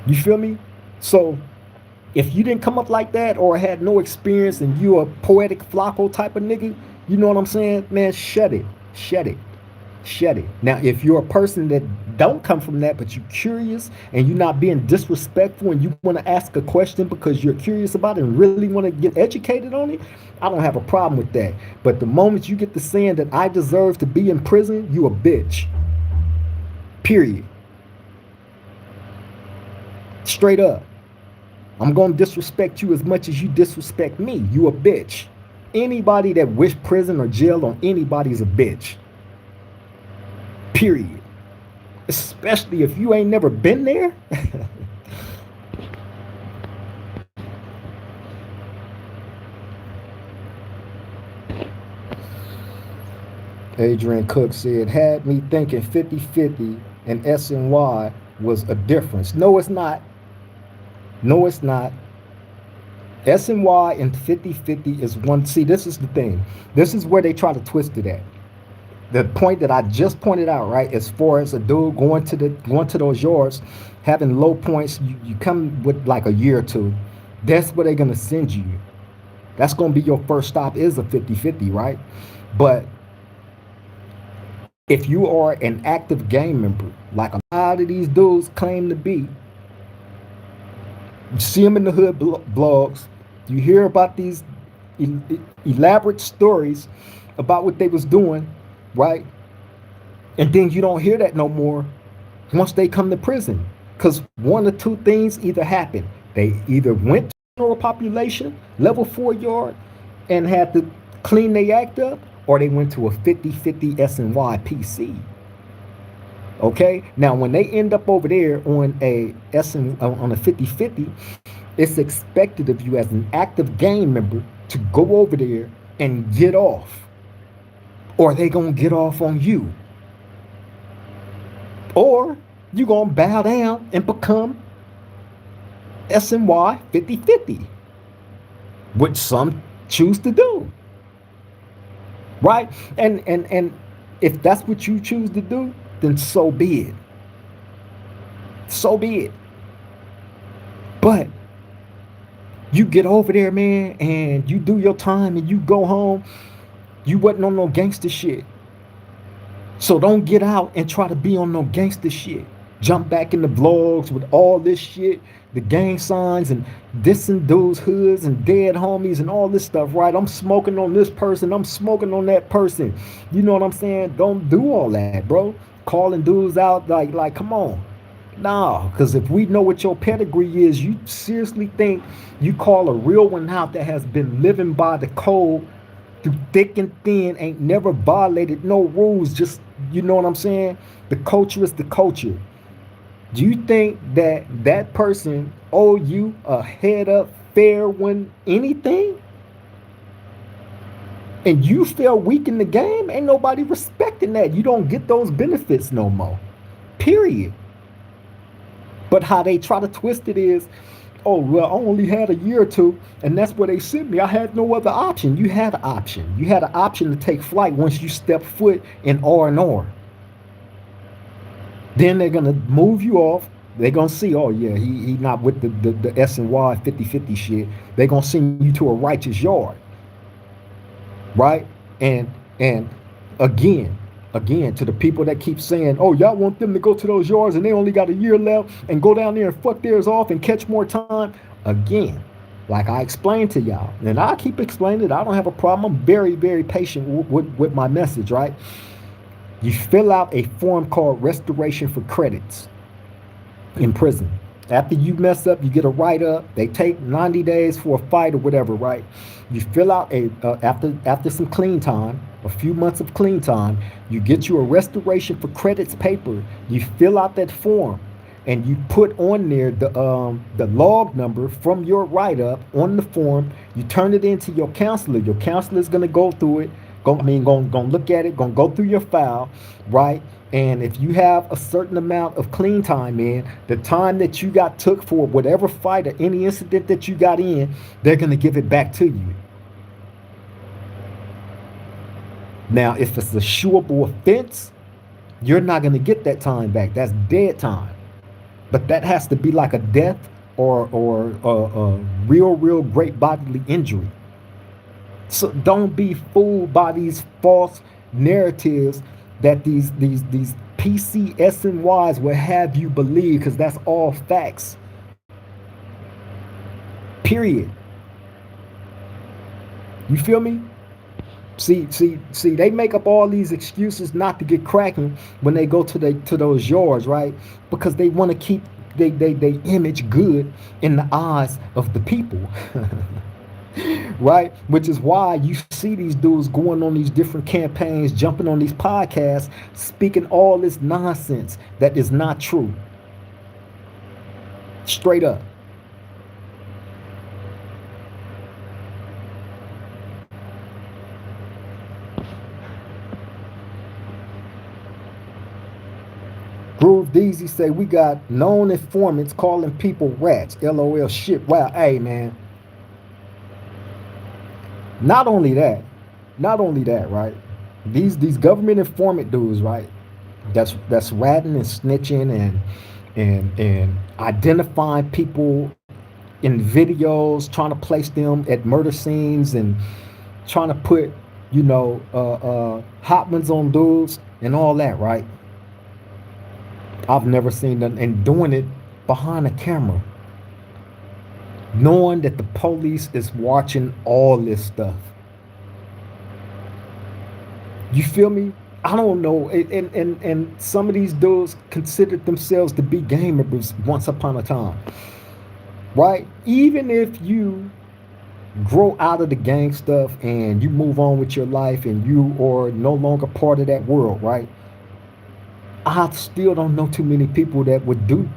You feel me? So if you didn't come up like that or had no experience and you a poetic Flacco type of nigga, you know what I'm saying? Man, shut it. Now, if you're a person that don't come from that, but you're curious and you're not being disrespectful and you want to ask a question because you're curious about it and really want to get educated on it, I don't have a problem with that. But the moment you get to saying that I deserve to be in prison, you a bitch. Period. Straight up. I'm going to disrespect you as much as you disrespect me. You a bitch. Anybody that wish prison or jail on anybody is a bitch. Period. Especially if you ain't never been there. Adrian Cook said, had me thinking 50-50 and SNY was a difference. No, it's not. No, it's not. SNY and 50-50 is one. See, this is the thing. This is where they try to twist it at. The point that I just pointed out, right, as far as a dude going to those yards, having low points, you come with like a year or two. That's where they're gonna send you. That's gonna be your first stop is a 50-50, right? But if you are an active gang member, like a lot of these dudes claim to be, you see them in the hood blogs, you hear about these elaborate stories about what they was doing, right? And then you don't hear that no more once they come to prison. Because one or two things either happen. They either went to general population, level 4 yard, and had to clean their act up, or they went to a 50-50 SNY PC. Okay? Now, when they end up over there on a 50-50, it's expected of you as an active gang member to go over there and get off. Or they gonna get off on you. Or you're going to bow down and become SNY 50/50, which some choose to do, right? And if that's what you choose to do, then so be it. So be it. But you get over there, man, and you do your time and you go home. You wasn't on no gangster shit. So don't get out and try to be on no gangster shit. Jump back in the vlogs with all this shit, the gang signs and dissing dudes' hoods and dead homies and all this stuff, right? I'm smoking on this person, I'm smoking on that person. You know what I'm saying? Don't do all that, bro. Calling dudes out like come on. Nah, because if we know what your pedigree is, you seriously think you call a real one out that has been living by the code through thick and thin, ain't never violated no rules, just, you know what I'm saying? The culture is the culture. Do you think that that person owe you a head up fair one anything? And you feel weak in the game? Ain't nobody respecting that. You don't get those benefits no more. Period. But how they try to twist it is, oh, well, I only had a year or two, and that's where they sent me. I had no other option. You had an option. You had an option to take flight once you step foot in R&R. Then they're going to move you off. They're going to see, oh, yeah, he not with the SNY 50/50 shit. They're going to send you to a righteous yard. Right? And again, to the people that keep saying, oh, y'all want them to go to those yards and they only got a year left and go down there and fuck theirs off and catch more time. Again, like I explained to y'all, and I keep explaining it. I don't have a problem. I'm very, very patient with my message, right? You fill out a form called restoration for credits in prison. After you mess up, you get a write-up. They take 90 days for a fight or whatever, right? You fill out after some clean time, a few months of clean time, you get you a restoration for credits paper. You fill out that form, and you put on there the log number from your write-up on the form. You turn it into your counselor. Your counselor is gonna go through it. Gonna look at it. Gonna go through your file, right? And if you have a certain amount of clean time in, the time that you got took for whatever fight or any incident that you got in, they're going to give it back to you. Now, if it's a suable offense, you're not going to get that time back. That's dead time. But that has to be like a death or a real great bodily injury. So don't be fooled by these false narratives that these PCSNYs will have you believe, because that's all facts. Period. You feel me? See, they make up all these excuses not to get cracking when they go to those yards, right? Because they want to keep they image good in the eyes of the people. Right? Which is why you see these dudes going on these different campaigns, jumping on these podcasts, speaking all this nonsense that is not true. Straight up. Groove Deezy say we got known informants calling people rats. LOL shit. Wow. Hey, man. Not only that, right? These government informant dudes, right? That's ratting and snitching and identifying people in videos, trying to place them at murder scenes and trying to put, hot ones on dudes and all that, right? I've never seen them, and doing it behind a camera, knowing that the police is watching all this stuff. You feel me? I don't know. And some of these dudes considered themselves to be gamers once upon a time. Right? Even if you grow out of the gang stuff and you move on with your life and you are no longer part of that world, right? I still don't know too many people that would do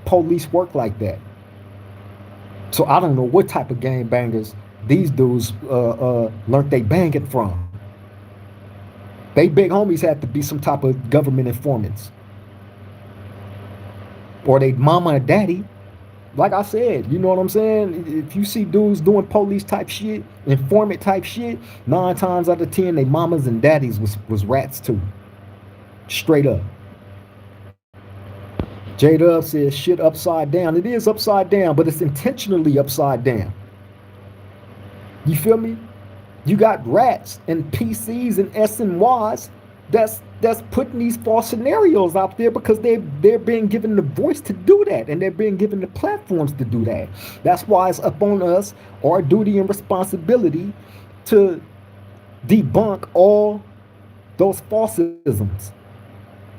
police work like that. So I don't know what type of gang bangers these dudes learned they banging from. They big homies had to be some type of government informants. or they mama and daddy. Like I said, you know what I'm saying? If you see dudes doing police type shit, informant type shit, 9 times out of 10, they mamas and daddies was rats too. Straight up. J Dub says shit upside down. It is upside down, but it's intentionally upside down. You feel me? You got rats and PCs and SNYs that's putting these false scenarios out there because they're being given the voice to do that, and they're being given the platforms to do that. That's why it's up on us, our duty and responsibility, to debunk all those falsisms.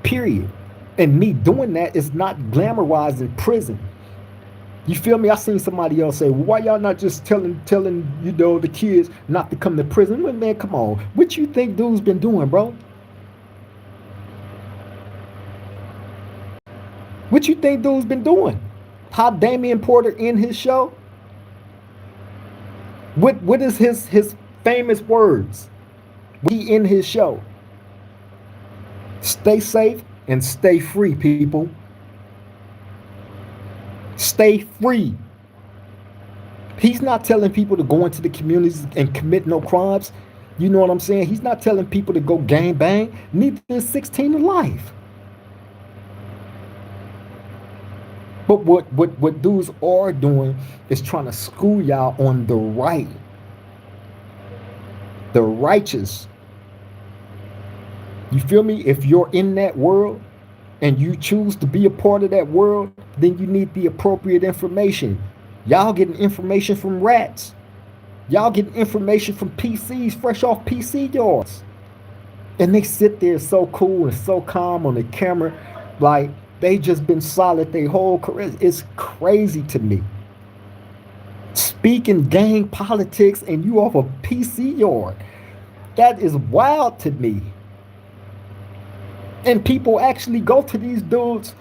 Period. And me doing that is not glamorizing prison. You feel me? I seen somebody else say, well, why y'all not just telling the kids not to come to prison? Well, man, come on. What you think dude's been doing, bro? What you think dude's been doing? How Damian Porter in his show? What is his famous words? We in his show. Stay safe and stay free, people. Stay free. He's not telling people to go into the communities and commit no crimes. You know what I'm saying? He's not telling people to go gang bang. Neither is 16 to life. But what dudes are doing is trying to school y'all on the right, the righteous. You feel me? If you're in that world and you choose to be a part of that world, then you need the appropriate information. Y'all getting information from rats. Y'all getting information from PCs fresh off PC yards. And they sit there so cool and so calm on the camera, like they just been solid their whole career. It's crazy to me. Speaking gang politics and you off a PC yard. That is wild to me. And people actually go to these dudes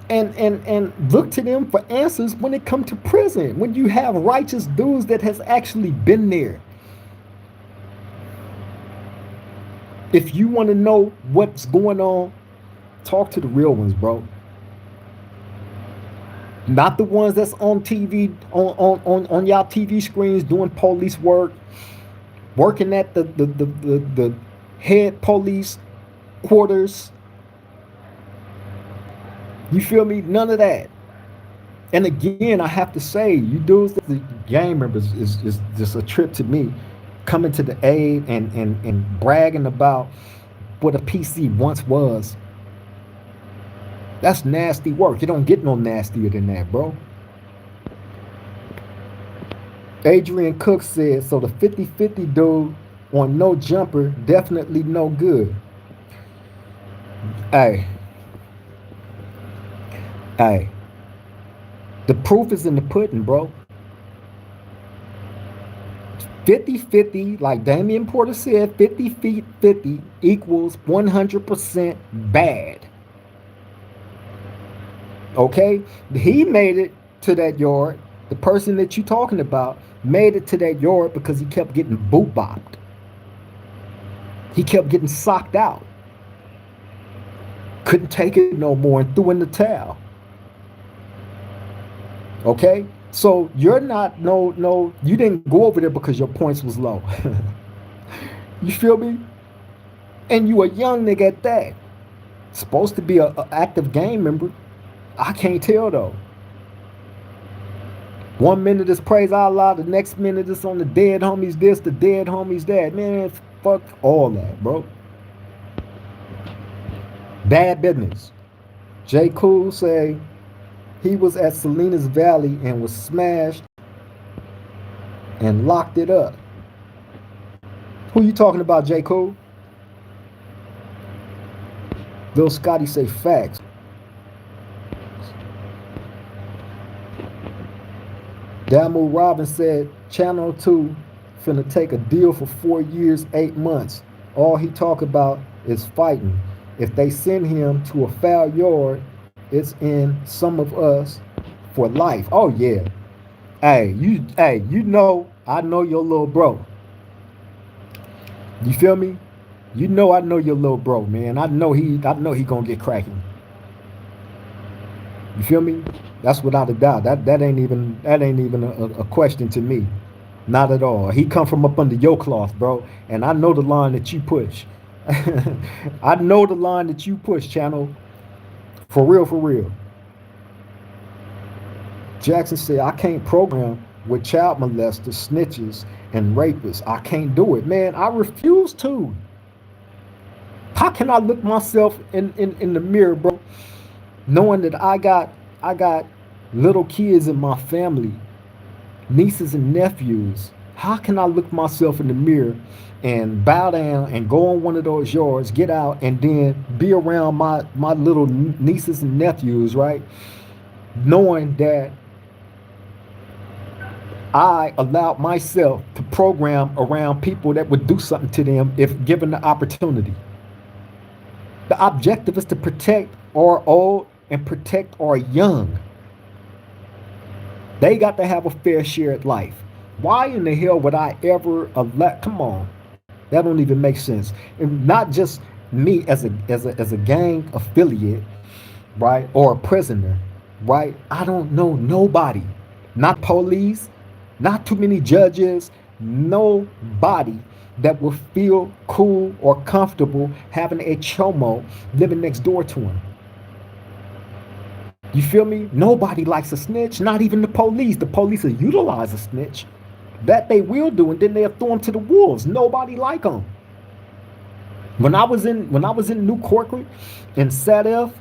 and look to them for answers when it comes to prison. When you have righteous dudes that has actually been there. If you want to know what's going on, talk to the real ones, bro. Not the ones that's on TV, on y'all TV screens doing police work, working at the head police quarters. You feel me? None of that. And again, I have to say, you dudes, the gang members is just a trip to me. Coming to the aid and bragging about what a PC once was. That's nasty work. You don't get no nastier than that, bro. Adrian Cook said, so the 50-50 dude on no jumper, definitely no good. Hey. The proof is in the pudding, bro. 50-50, like Damian Porter said, 50-50 equals 100% bad. Okay? He made it to that yard. The person that you're talking about made it to that yard because he kept getting boot bopped. He kept getting socked out. Couldn't take it no more and threw in the towel. Okay? So you're not, you didn't go over there because your points was low. You feel me? And you a young nigga at that. Supposed to be a active gang member. I can't tell though. 1 minute is praise Allah, the next minute is on the dead homies this, the dead homies that. Man, fuck all that, bro. Bad business. J. Cool say he was at Salinas Valley and was smashed and locked it up. Who you talking about, J. Cool? Lil Scotty say facts. Damu Robin said Channel 2 finna take a deal for 4 years, 8 months. All he talk about is fighting. If they send him to a foul yard, it's in Some of Us for life. Oh yeah. Hey, you know, I know your little bro. You feel me? You know I know your little bro, man. I know he gonna get cracking. You feel me? That's without a doubt. That ain't even a question to me. Not at all. He come from up under your cloth, bro. And I know the line that you push. I know the line that you push, channel. For real, for real. Jackson said, I can't program with child molesters, snitches, and rapists. I can't do it. Man, I refuse to. How can I look myself in the mirror, bro, knowing that I got little kids in my family, nieces and nephews? How can I look myself in the mirror and bow down and go on one of those yards, get out, and then be around my little nieces and nephews, right? Knowing that I allowed myself to program around people that would do something to them if given the opportunity. The objective is to protect our old and protect our young. They got to have a fair share at life. Why in the hell would I ever elect? Come on, that don't even make sense. And not just me as a gang affiliate, right, or a prisoner, right? I don't know nobody, not police, not too many judges, nobody that will feel cool or comfortable having a chomo living next door to him. You feel me? Nobody likes a snitch, not even the police. The police will utilize a snitch. That they will do, and then they'll throw them to the wolves. Nobody like them. When I was in New Corcoran in SADF,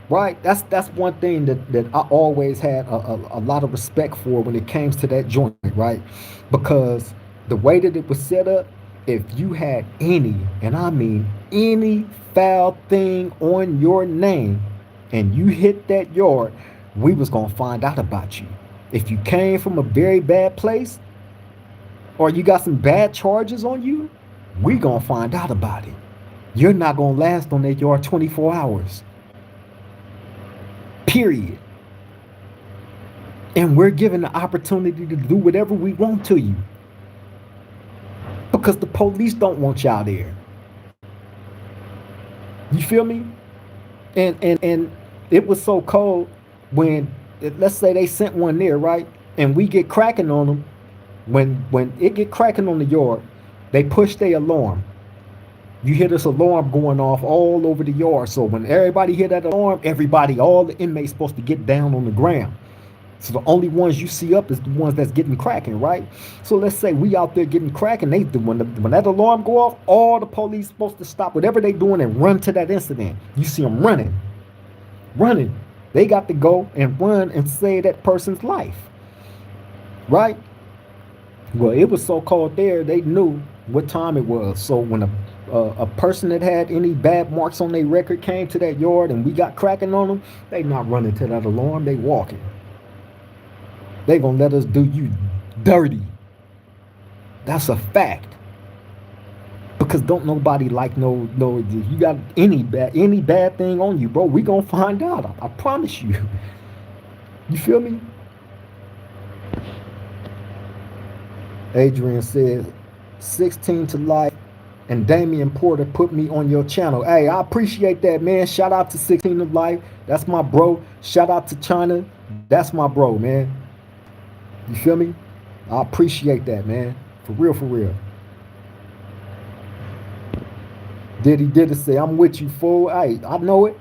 right? That's one thing that I always had a lot of respect for when it came to that joint, right? Because the way that it was set up, if you had any, and I mean any foul thing on your name, and you hit that yard, we was gonna find out about you. If you came from a very bad place, or you got some bad charges on you, we gonna find out about it. You're not gonna last on that yard 24 hours. Period. And we're given the opportunity to do whatever we want to you. Because the police don't want y'all there. You feel me? And it was so cold when, let's say they sent one there, right? And we get cracking on them. When it get cracking on the yard, they push their alarm. You hear this alarm going off all over the yard. So when everybody hear that alarm, everybody, all the inmates supposed to get down on the ground. So the only ones you see up is the ones that's getting cracking, right? So let's say we out there getting cracking. When that alarm go off, all the police supposed to stop whatever they doing and run to that incident. You see them running. They got to go and run and save that person's life, right? Well, it was so cold there, they knew what time it was. So when a person that had any bad marks on their record came to that yard and we got cracking on them, they not running to that alarm, they walking. They gonna let us do you dirty. That's a fact. Because don't nobody like no if you got any bad thing on you, bro, we gonna find out. I promise you. You feel me? Adrian says 16 to life, and Damian Porter put me on your channel. Hey, I appreciate that, man. Shout out to 16 to life. That's my bro. Shout out to China. That's my bro, man. You feel me? I appreciate that, man. For real, for real. Did it say, I'm with you, fool? Hey, I know it.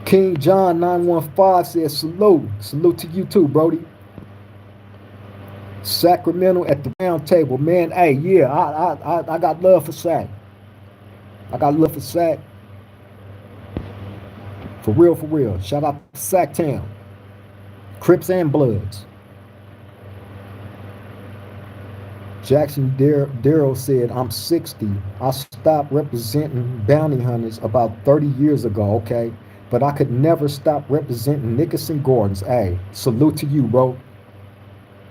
King John 915 says, salute. Salute to you too, Brody. Sacramento at the round table, man. Hey, yeah, I got love for Sac. I got love for Sac. For real, for real. Shout out to Sacktown. Crips and Bloods. Jackson Darrell said, I'm 60. I stopped representing bounty hunters about 30 years ago, okay? But I could never stop representing Nickerson Gordons. Hey, salute to you, bro.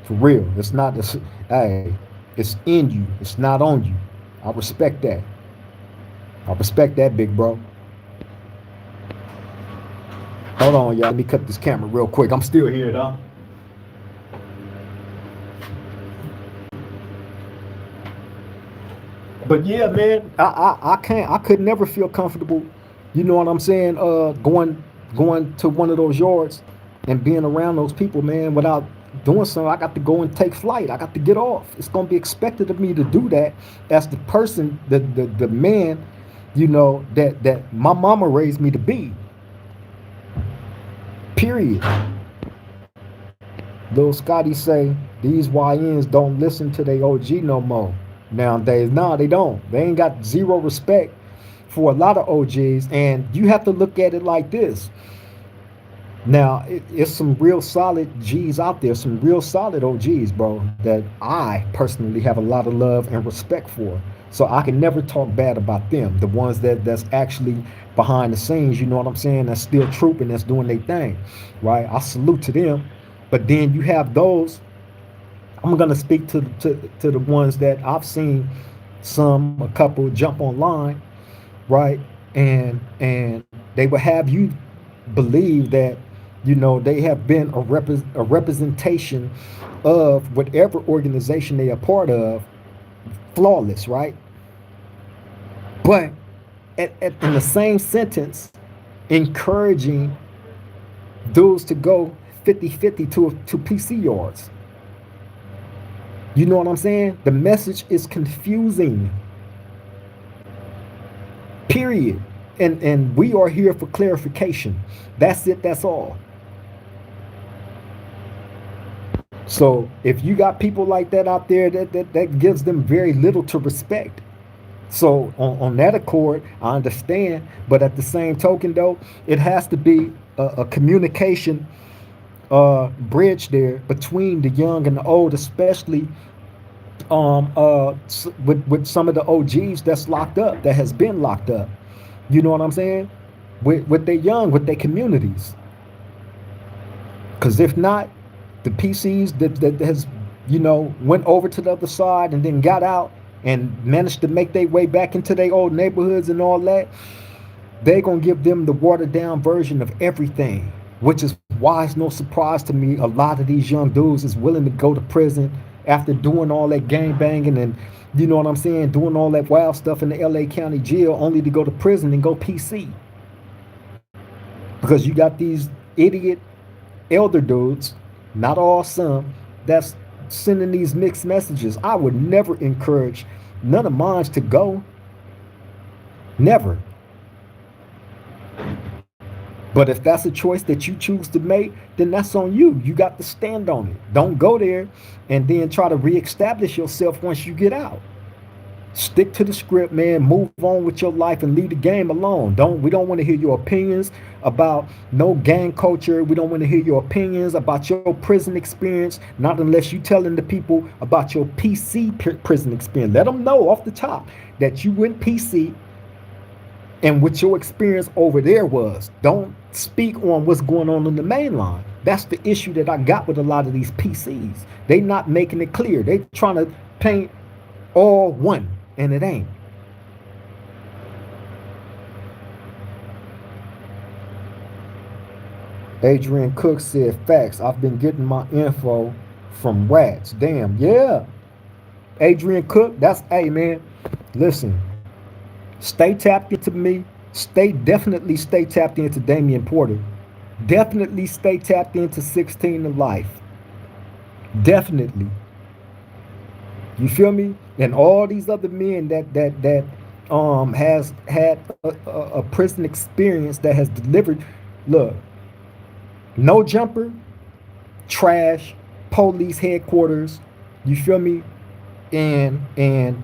For real. It's not this. Hey, it's in you. It's not on you. I respect that. I respect that, big bro. Hold on, y'all. Let me cut this camera real quick. I'm still here, though. But yeah, man, I could never feel comfortable, You know what I'm saying? Going to one of those yards and being around those people, man, without doing something, I got to go and take flight. I got to get off. It's gonna be expected of me to do that as the person, the man, that my mama raised me to be. Period. Little Scotty say these YNs don't listen to their OG no more nowadays. Nah, they don't. They ain't got zero respect for a lot of OGs, and you have to look at it like this. Now, it's some real solid G's out there, some real solid OGs, bro, that I personally have a lot of love and respect for. So I can never talk bad about them. The ones that's actually behind the scenes, you know what I'm saying? That's still trooping, that's doing their thing, right? I salute to them. But then you have those. I'm gonna speak to the ones that I've seen, a couple jump online, right? And they will have you believe that they have been a representation of whatever organization they are part of, flawless, right? But in the same sentence, encouraging dudes to go 50-50 to PC yards. You know what I'm saying? The message is confusing. Period. And we are here for clarification. That's it, that's all. So if you got people like that out there, that gives them very little to respect. So on that accord, I understand. But at the same token, though, it has to be a communication bridge there between the young and the old, especially with some of the OGs that's locked up, that has been locked up. You know what I'm saying? With their young, with their communities. Because if not, the PCs that has went over to the other side and then got out and managed to make their way back into their old neighborhoods and all that, they're gonna give them the watered down version of everything. Which is why it's no surprise to me a lot of these young dudes is willing to go to prison after doing all that gang banging and, you know what I'm saying, doing all that wild stuff in the LA County jail, only to go to prison and go PC. Because you got these idiot elder dudes, not all, some, that's sending these mixed messages. I would never encourage none of mine to go. Never. But if that's a choice that you choose to make, then that's on you. You got to stand on it. Don't go there and then try to reestablish yourself once you get out. Stick to the script, man. Move on with your life and leave the game alone. We don't want to hear your opinions about no gang culture. We don't want to hear your opinions about your prison experience, not unless you telling the people about your PC prison experience. Let them know off the top that you went PC and what your experience over there was. Don't speak on what's going on in the main line. That's the issue that I got with a lot of these PCs. They not making it clear. They trying to paint all one, and it ain't. Adrian Cook said, facts. I've been getting my info from rats. Damn, yeah. Adrian Cook, hey man, listen. Stay tapped into me. Definitely stay tapped into Damian Porter. Definitely stay tapped into 16 to Life. Definitely. You feel me? And all these other men that has had a prison experience that has delivered. Look, No Jumper, trash, police headquarters. You feel me? And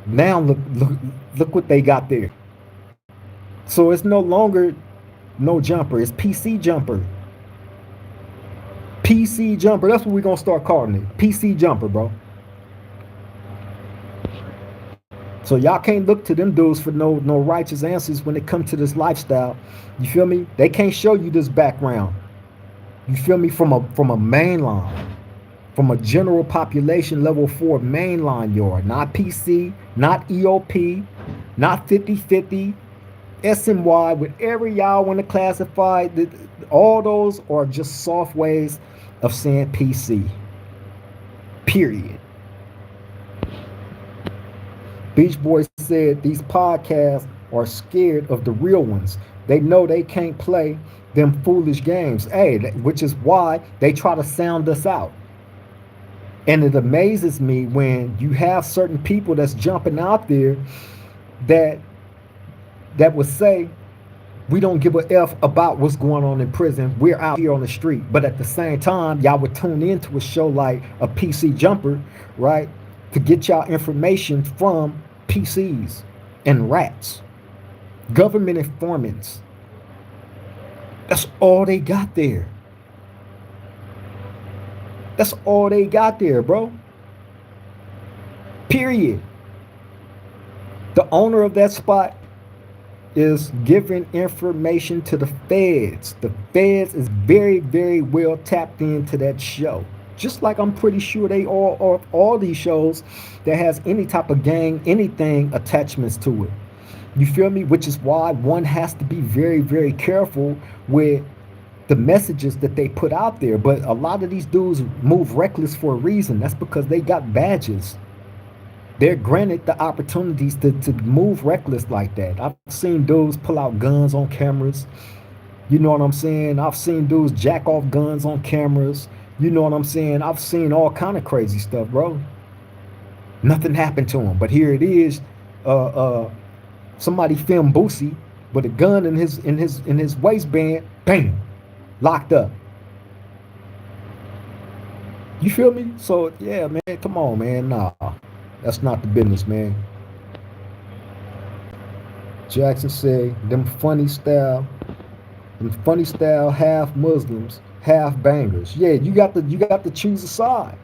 now look what they got there. So it's no longer No Jumper. It's PC Jumper. PC Jumper. That's what we're gonna start calling it. PC Jumper, bro. So y'all can't look to them dudes for no righteous answers when it comes to this lifestyle. You feel me? They can't show you this background. You feel me? From a mainline, from a general population level 4 mainline yard, not PC, not EOP, not 50-50, SMY, whatever y'all want to classify. All those are just soft ways of saying PC. Period. Beach Boy said these podcasts are scared of the real ones. They know they can't play them foolish games. Hey, which is why they try to sound us out. And it amazes me when you have certain people that's jumping out there that would say, we don't give a F about what's going on in prison. We're out here on the street. But at the same time, y'all would tune into a show like a PC Jumper, right? To get y'all information from PCs and rats, government informants. That's all they got there. That's all they got there, bro. Period. The owner of that spot is giving information to the feds. The feds is very, very well tapped into that show. Just like I'm pretty sure they all these shows that has any type of gang, anything attachments to it. You feel me? Which is why one has to be very, very careful with the messages that they put out there. But a lot of these dudes move reckless for a reason. That's because they got badges. They're granted the opportunities to move reckless like that. I've seen dudes pull out guns on cameras. You know what I'm saying? I've seen dudes jack off guns on cameras. You know what I'm saying? I've seen all kind of crazy stuff, bro. Nothing happened to him. But here it is. Somebody filmed Boosie with a gun in his waistband. Bang. Locked up. You feel me? So yeah, man, come on, man. Nah. That's not the business, man. Jackson said, them funny style half Muslims, half bangers. Yeah, you got to choose a side.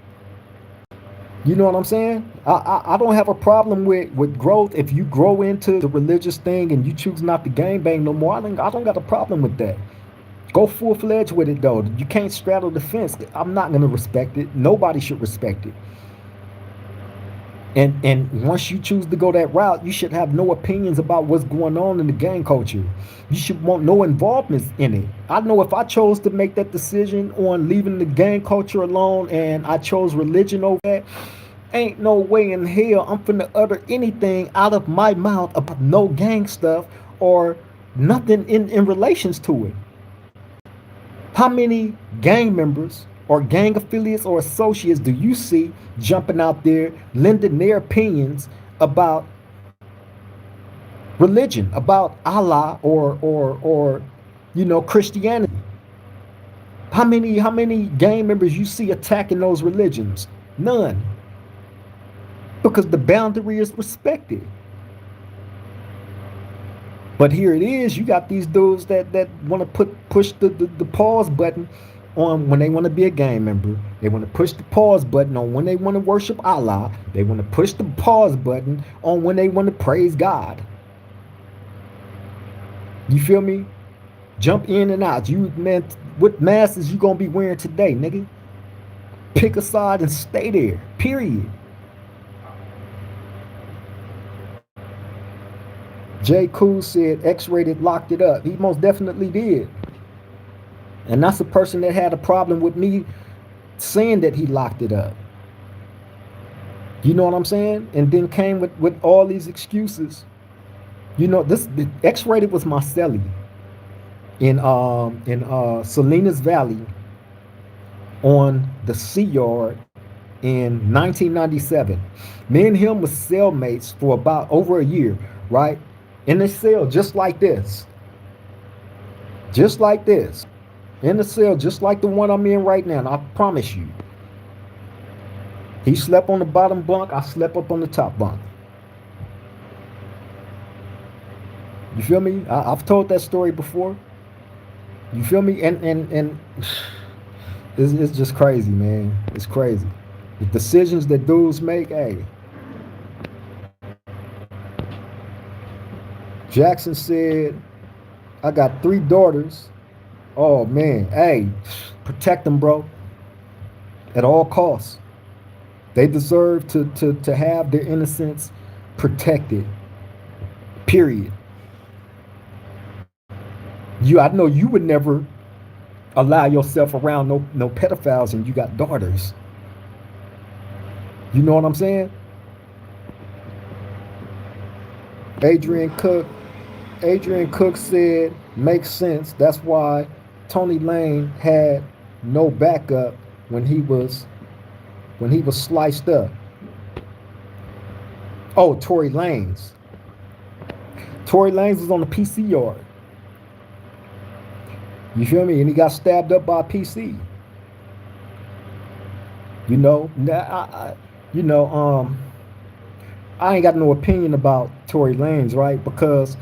You know what I'm saying? I don't have a problem with growth. If you grow into the religious thing and you choose not to gang bang no more, I don't got a problem with that. Go full-fledged with it, though. You can't straddle the fence. I'm not going to respect it. Nobody should respect it. And once you choose to go that route, you should have no opinions about what's going on in the gang culture. You should want no involvement in it. I know if I chose to make that decision on leaving the gang culture alone and I chose religion over that, ain't no way in hell I'm finna utter anything out of my mouth about no gang stuff or nothing in relations to it. How many gang members or gang affiliates or associates do you see jumping out there lending their opinions about religion, about Allah or Christianity? How many gang members you see attacking those religions? None. Because the boundary is respected. But here it is, you got these dudes that want to push the pause button on when they want to be a gang member. They want to push the pause button on when they want to worship Allah. They want to push the pause button on when they want to praise God. You feel me? Jump in and out. You, man, what masses you gonna be wearing today, nigga? Pick a side and stay there. Period. J. Cool said X-Rated locked it up. He most definitely did. And that's a person that had a problem with me saying that he locked it up. You know what I'm saying? And then came with all these excuses. You know, the X-Rated was my celly in Salinas Valley on the Sea Yard in 1997. Me and him was cellmates for about over a year, right? In a cell just like this. Just like this. In a cell just like the one I'm in right now. And I promise you. He slept on the bottom bunk. I slept up on the top bunk. You feel me? I've told that story before. You feel me? And it's just crazy, man. It's crazy. The decisions that dudes make, hey. Jackson said, I got 3 daughters. Oh, man. Hey, protect them, bro. At all costs. They deserve to have their innocence protected. Period. I know you would never allow yourself around no pedophiles and you got daughters. You know what I'm saying? Adrian Cook Adrian Cook said, makes sense. That's why Tony Lane had no backup when he was sliced up. Oh, Tory Lanez. Tory Lanez was on the PC yard. You feel me? And he got stabbed up by a PC. You know, you know, I ain't got no opinion about Tory Lanez, right? Because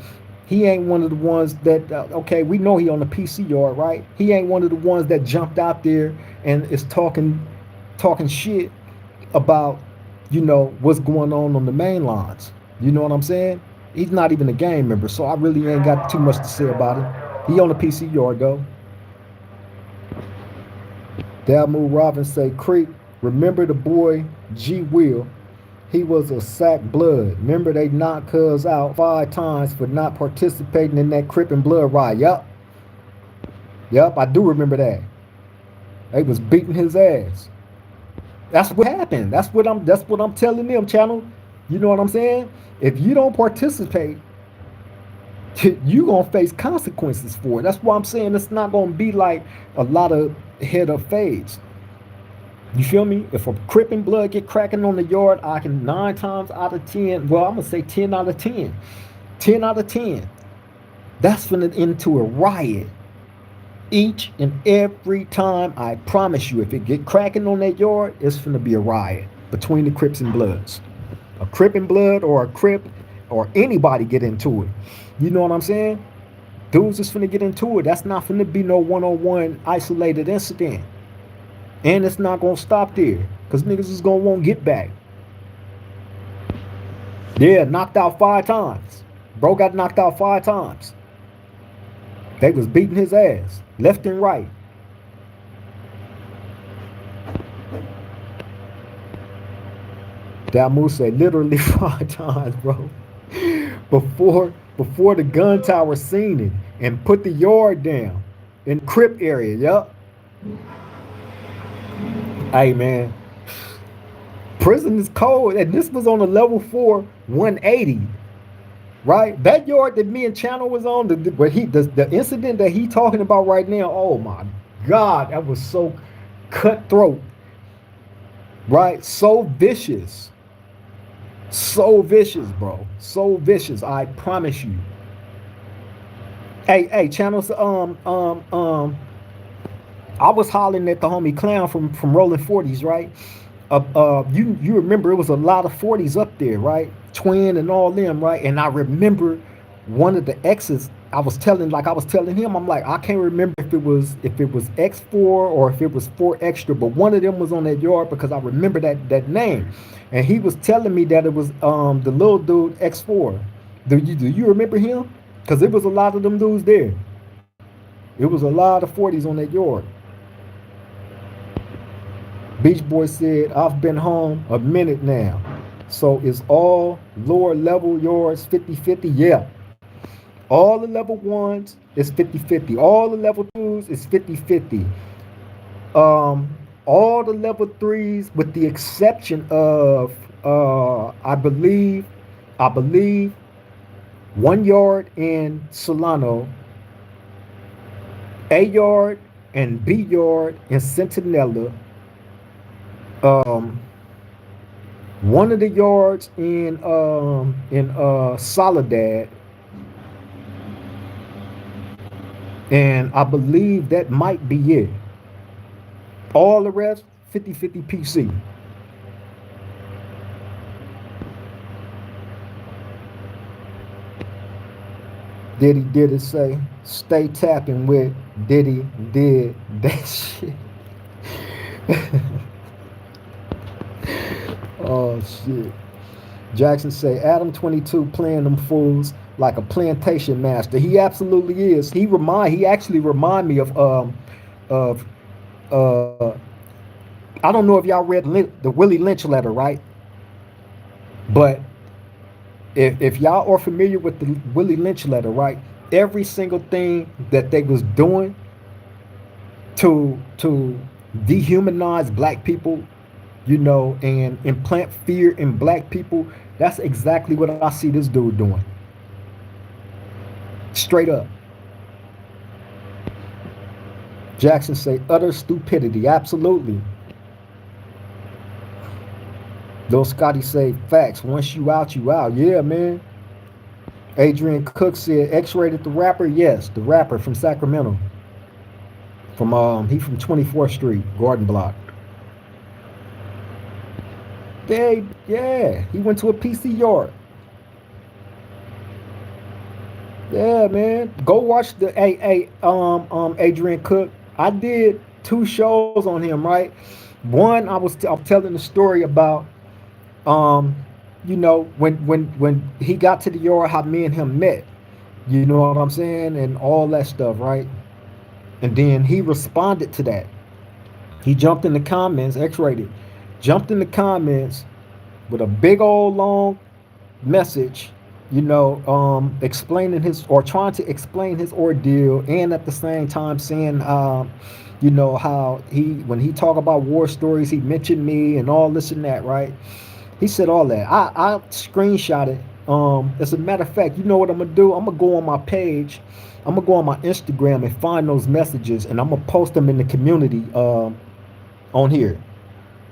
he ain't one of the ones that okay, we know he on the PC yard, right? He ain't one of the ones that jumped out there and is talking shit about, you know, what's going on the main lines. You know what I'm saying? He's not even a gang member, so I really ain't got too much to say about him. He on the PC yard though. Dalmu Robbins say, Creek, remember the boy G Will? He was a sack blood. Remember they knocked Cuz out 5 times for not participating in that Crip and Blood riot. Yup, I do remember that. They was beating his ass. That's what happened. That's what I'm telling them, channel. You know what I'm saying? If you don't participate, you gonna face consequences for it. That's why I'm saying it's not gonna be like a lot of head of fades. You feel me? If a Crip and Blood get cracking on the yard, I can 9 times out of 10, well, I'm gonna say 10 out of 10. 10 out of 10. That's finna into a riot. Each and every time, I promise you, if it get cracking on that yard, it's finna be a riot between the Crips and Bloods. A Crip and Blood or a Crip or anybody get into it. You know what I'm saying? Dudes is finna get into it. That's not finna be no one-on-one isolated incident. And it's not gonna stop there. Cause niggas is gonna want to get back. Yeah, knocked out 5 times. Bro got knocked out 5 times. They was beating his ass, left and right. Damu said literally 5 times, bro. Before the gun tower seen it and put the yard down in the Crip area, yup. Hey man, prison is cold, and this was on a level 4, 180. Right, that yard that me and Channel was on, the incident that he talking about right now. Oh my God, that was so cutthroat, right? So vicious, bro, so vicious. I promise you. Hey, Channels. I was hollering at the homie Clown from Rolling 40s, right? You remember it was a lot of 40s up there, right? Twin and all them, right? And I remember one of the exes. I was telling him, I'm like, I can't remember if it was X4 or if it was 4 Extra, but one of them was on that yard because I remember that name, and he was telling me that it was the little dude X4. Do you remember him? Because it was a lot of them dudes there. It was a lot of 40s on that yard. Beach Boy said, I've been home a minute now. So it's all lower level yards 50-50? Yeah. All the level 1s is 50-50. All the level 2s is 50-50. All the level 3s, with the exception of I believe 1 yard in Solano, A yard and B yard in Centinela, one of the yards in Soledad, and I believe that might be it. All the rest 50-50 PC. Did it say stay tapping with Diddy did that shit? Oh shit. Jackson say Adam 22 playing them fools like a plantation master. He absolutely is. He actually remind me of I don't know if y'all read the Willie Lynch letter, right? But if y'all are familiar with the Willie Lynch letter, right? Every single thing that they was doing to dehumanize black people, you know, and implant fear in black people, that's exactly what I see this dude doing. Straight up. Jackson say utter stupidity. Absolutely. Lil Scotty say facts. Once you out, you out. Yeah, man. Adrian Cook said X-rated the rapper. Yes, the rapper from Sacramento. He from 24th Street, Garden Block. Yeah, he went to a PC yard. Yeah, man. Go watch the Adrian Cook. I did 2 shows on him, right? One, I'm telling the story about um, when he got to the yard, how me and him met. You know what I'm saying, and all that stuff, right? And then he responded to that. He jumped in the comments, X-rated, jumped in the comments with a big old long message, explaining his or trying to explain his ordeal, and at the same time saying, how when he talk about war stories, he mentioned me and all this and that, right? He said all that. I screenshot it. As a matter of fact, you know what I'm gonna do? I'm gonna go on my page. I'm gonna go on my Instagram and find those messages, and I'm gonna post them in the community on here,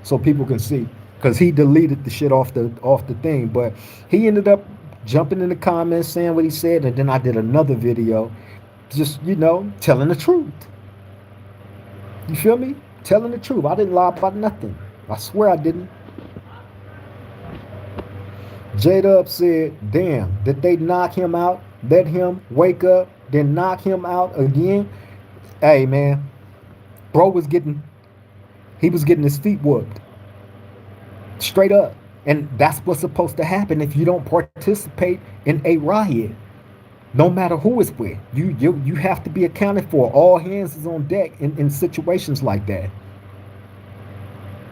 so people can see. Cause he deleted the shit off the thing, but he ended up jumping in the comments saying what he said, and then I did another video, just telling the truth. You feel me? Telling the truth. I didn't lie about nothing. I swear I didn't. J-Dub said, damn, did they knock him out? Let him wake up, then knock him out again? Hey, man, bro he was getting his feet whooped. Straight up. And that's what's supposed to happen if you don't participate in a riot. No matter who it's with. You have to be accounted for. All hands is on deck in situations like that.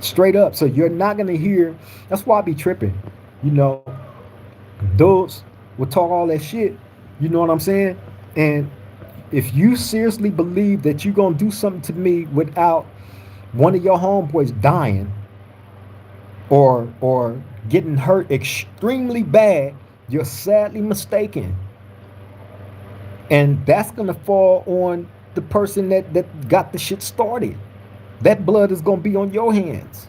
Straight up. So you're not going to hear, that's why I be tripping. Dudes will talk all that shit. You know what I'm saying? And if you seriously believe that you're going to do something to me without one of your homeboys dying or getting hurt extremely bad, you're sadly mistaken. And that's going to fall on the person that got the shit started. That blood is going to be on your hands.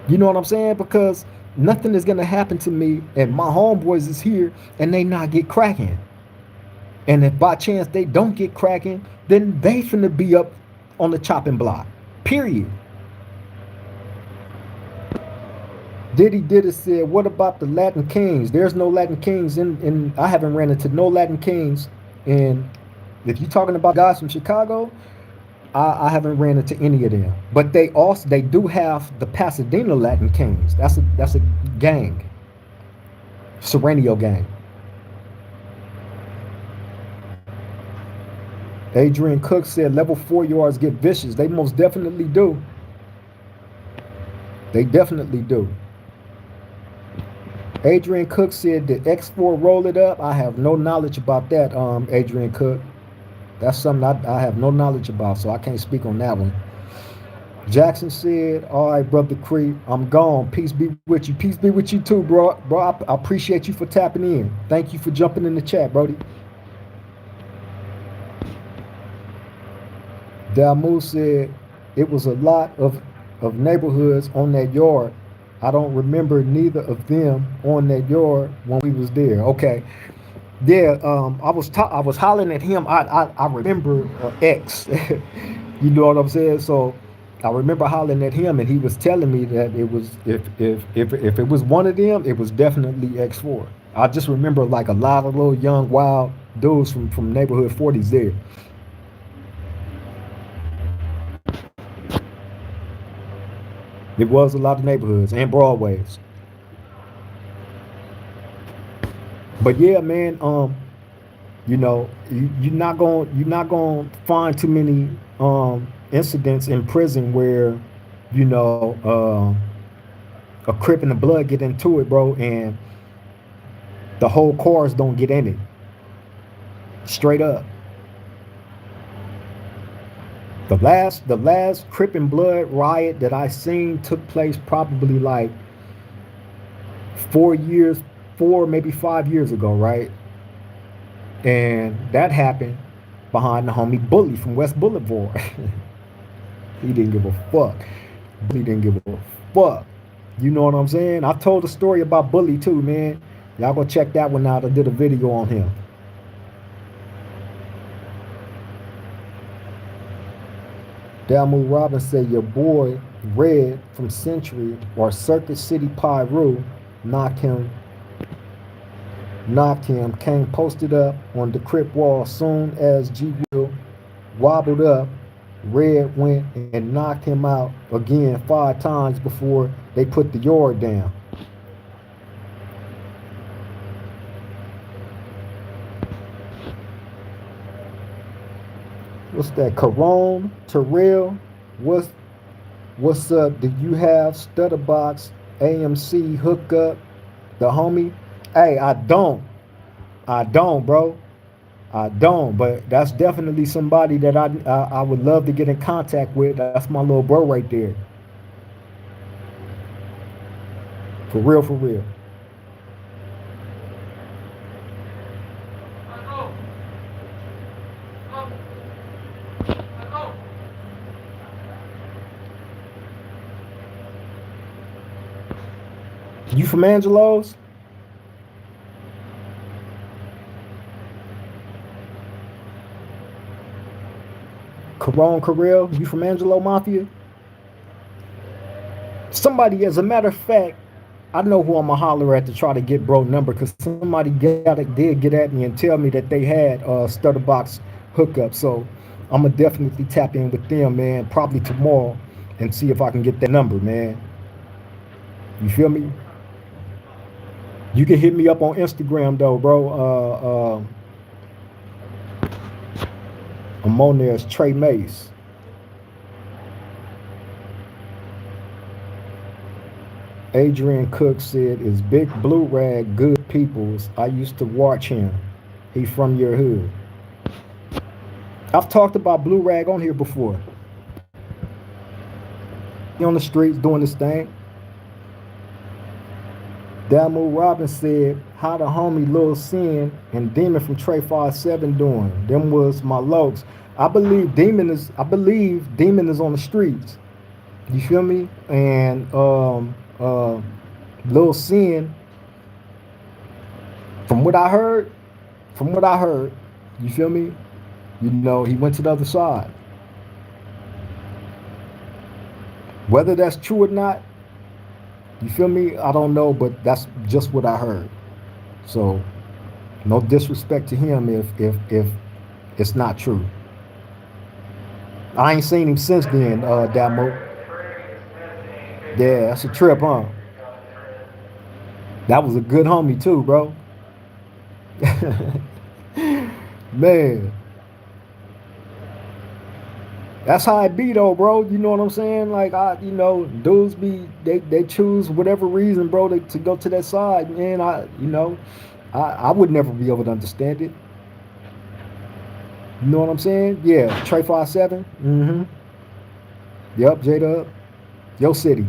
You know what I'm saying? Because nothing is going to happen to me and my homeboys is here and they not get cracking. And if by chance they don't get cracking, then they finna be up on the chopping block. Period. Diddy said, what about the Latin Kings? There's no Latin Kings in I haven't ran into no Latin Kings. And if you're talking about guys from Chicago, I haven't ran into any of them. But they do have the Pasadena Latin Kings. That's a gang. Serenio gang. Adrian Cook said level 4 yards get vicious. They most definitely do. They definitely do. Adrian Cook said the X4 roll it up. I have no knowledge about that, Adrian Cook. That's something I have no knowledge about, so I can't speak on that one. Jackson said, all right, brother Cree, I'm gone. Peace be with you. Peace be with you too, bro. Bro, I appreciate you for tapping in. Thank you for jumping in the chat, Brody. Dalmu said it was a lot of neighborhoods on that yard. I don't remember neither of them on that yard when we was there. Okay. Yeah, I was hollering at him. I remember X. You know what I'm saying? So I remember hollering at him, and he was telling me that it was if it was one of them, it was definitely X4. I just remember like a lot of little young wild dudes from neighborhood 40s there. It was a lot of neighborhoods and Broadways. But yeah, man, you're not going to find too many incidents in prison where a Crip and the Blood get into it, bro, and the whole chorus don't get in it. Straight up. The last Crip and Blood riot that I seen took place probably like 4 maybe 5 years ago, right? And that happened behind the homie Bully from West Boulevard. He didn't give a fuck. Bully didn't give a fuck. You know what I'm saying? I told a story about Bully too, man. Y'all go check that one out. I did a video on him. Dalmu Robbins said your boy Red from Century or Circuit City Pyru knocked him, came posted up on the Crip wall soon as G Will wobbled up. Red went and knocked him out again 5 times before they put the yard down. What's that? Caron Terrell? What's up? Do you have Stutterbox AMC hookup? The homie? Hey, I don't, bro. I don't, but that's definitely somebody that I would love to get in contact with. That's my little bro right there. For real, for real. You from Angelo's? Caron Carell, you from Angelo Mafia? Somebody, as a matter of fact, I know who I'm gonna holler at to try to get bro number because somebody did get at me and tell me that they had Stutterbox hookup. So I'm gonna definitely tap in with them, man, probably tomorrow and see if I can get that number, man. You feel me? You can hit me up on Instagram though, bro. I'm on there as Trey Mace. Adrian Cook said, "Is Big Blue Rag good peoples? I used to watch him. He from your hood." I've talked about Blue Rag on here before. He on the streets doing this thing. Damu Robbins said, "How the homie Lil Sin and Demon from Trey 57 doing? Them was my lokes." I believe Demon is on the streets. You feel me? And Lil Sin, from what I heard, you feel me? You know, he went to the other side. Whether that's true or not, you feel me? I don't know, but that's just what I heard. So, no disrespect to him if it's not true. I ain't seen him since then, Damo. Yeah, that's a trip, huh? That was a good homie too, bro. Man, that's how it be though, bro. You know what I'm saying? Like dudes they choose whatever reason, bro, to go to that side. Man, I would never be able to understand it. You know what I'm saying? Yeah, Trey 57. Mm-hmm. Yep, J Dub. Yo City.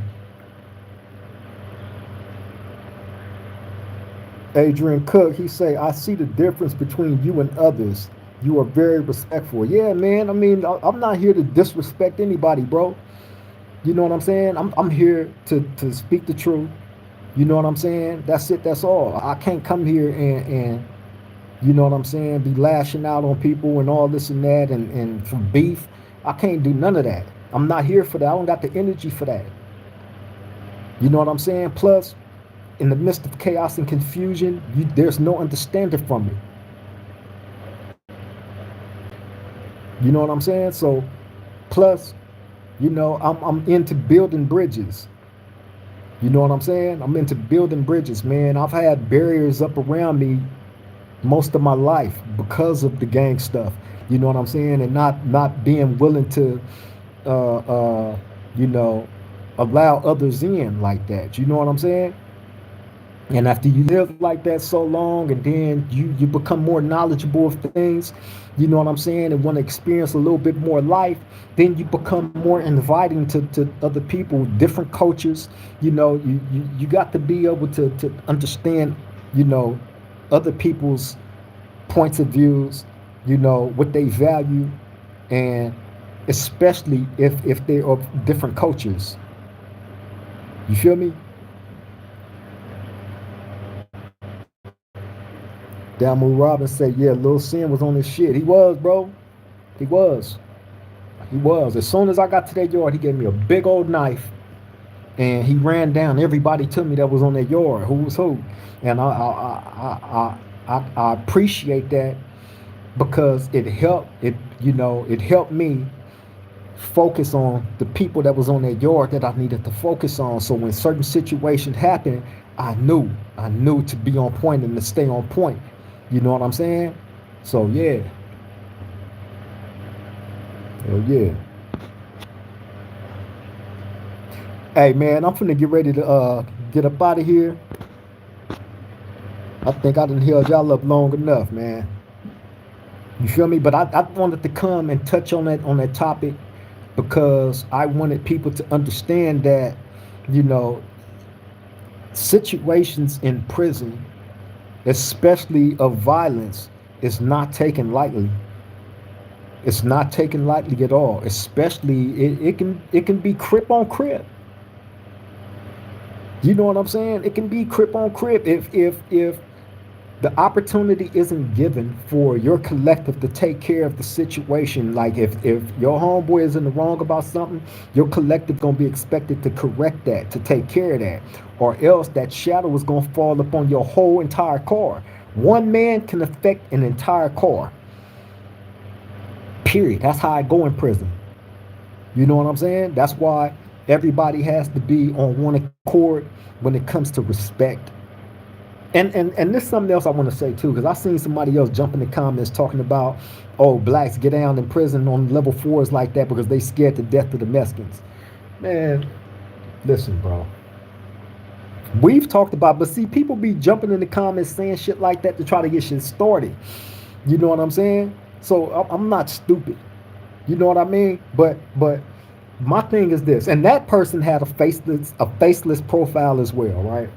Adrian Cook, he say, "I see the difference between you and others. You are very respectful." Yeah, man. I mean, I'm not here to disrespect anybody, bro. You know what I'm saying? I'm here to speak the truth. You know what I'm saying? That's it. That's all. I can't come here and you know what I'm saying, be lashing out on people and all this and that and for beef. I can't do none of that. I'm not here for that. I don't got the energy for that. You know what I'm saying? Plus, in the midst of chaos and confusion, there's no understanding from it. You know what I'm saying? So, plus, I'm into building bridges. You know what I'm saying? I'm into building bridges, man. I've had barriers up around me most of my life because of the gang stuff. You know what I'm saying? And not being willing to, uh, uh, you know, allow others in like that. You know what I'm saying? And after you live like that so long, and then you become more knowledgeable of things, you know what I'm saying, and want to experience a little bit more life, then you become more inviting to other people, different cultures. You got to be able to understand, other people's points of views, what they value, and especially if they are different cultures. You feel me? Damu Robbins said, yeah, Lil Sin was on his shit. He was, bro. He was. He was. As soon as I got to that yard, he gave me a big old knife and he ran down everybody to me that was on that yard, who was who. And I appreciate that because it helped me focus on the people that was on that yard that I needed to focus on. So when certain situations happened, I knew to be on point and to stay on point. You know what I'm saying? So yeah. Hell yeah. Hey man, I'm finna get ready to get up out of here. I think I done held y'all up long enough, man. You feel me? But I wanted to come and touch on that topic because I wanted people to understand that, you know, situations in prison, especially of violence, is not taken lightly. It's not taken lightly at all. Especially it can be crip on crip. You know what I'm saying? It can be crip on crip if the opportunity isn't given for your collective to take care of the situation. Like if your homeboy is in the wrong about something, your collective gonna be expected to correct that, to take care of that, or else that shadow is gonna fall upon your whole entire car. One man can affect an entire car. Period. That's how I go in prison. You know what I'm saying? That's why everybody has to be on one accord when it comes to respect. And this is something else I want to say too, because I seen somebody else jump in the comments talking about, oh, blacks get down in prison on level fours like that because they scared to death of the Mexicans. Man, listen, bro. We've talked about, but see, people be jumping in the comments saying shit like that to try to get shit started. You know what I'm saying? So I'm not stupid. You know what I mean? But my thing is this, and that person had a faceless profile as well, right?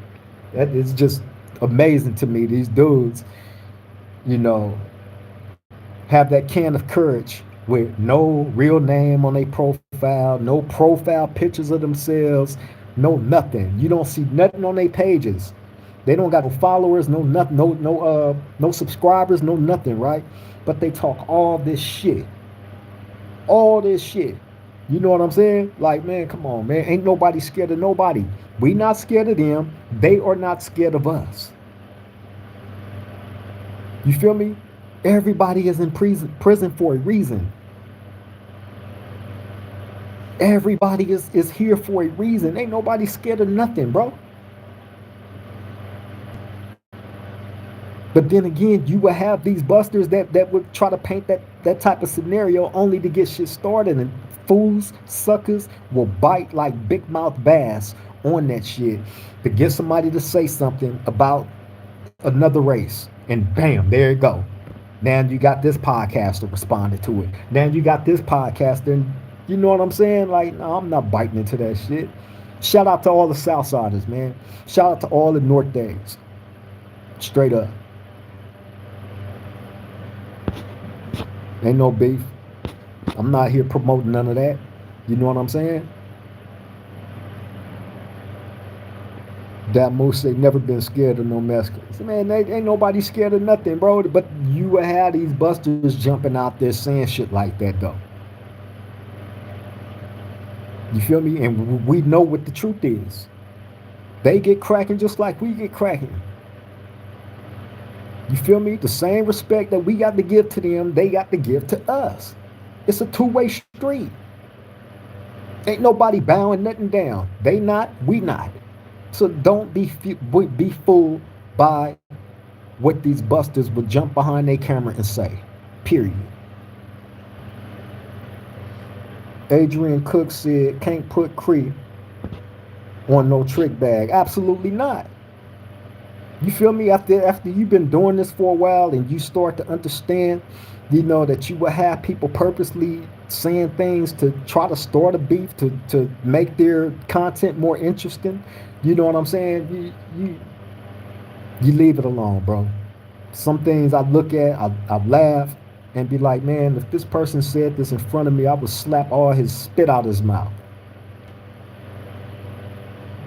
That is just amazing to me. These dudes, you know, have that can of courage with no real name on their profile, no profile pictures of themselves, no nothing. You don't see nothing on their pages. They don't got no followers, no nothing, no subscribers, no nothing, right? But they talk all this shit. You know what I'm saying? Like, man, come on, man. Ain't nobody scared of nobody. We not scared of them. They are not scared of us. You feel me? Everybody is in prison for a reason. Everybody is here for a reason. Ain't nobody scared of nothing, bro. But then again, you will have these busters that would try to paint that type of scenario only to get shit started. And fools, suckers will bite like big mouth bass on that shit to get somebody to say something about another race. And bam, there you go. Now you got this podcaster responded to it. Now you got this podcaster, and you know what I'm saying? Like, no, I'm not biting into that shit. Shout out to all the Southsiders, man. Shout out to all the North Days. Straight up. Ain't no beef. I'm not here promoting none of that. You know what I'm saying? That moose ain't never been scared of no Mexicans. Man, they ain't nobody scared of nothing, bro. But you will have these busters jumping out there saying shit like that, though. You feel me? And we know what the truth is. They get cracking just like we get cracking. You feel me? The same respect that we got to give to them, they got to give to us. It's a two-way street. Ain't nobody bowing nothing down. They not, we not. So don't be fooled by what these busters would jump behind their camera and say. Period. Adrian Cook said, can't put Cree on no trick bag. Absolutely not. You feel me? After you've been doing this for a while and you start to understand, you know, that you will have people purposely saying things to try to start a beef to make their content more interesting. You know what I'm saying? You leave it alone, bro. Some things I look at, I laugh and be like, man, if this person said this in front of me, I would slap all his spit out his mouth.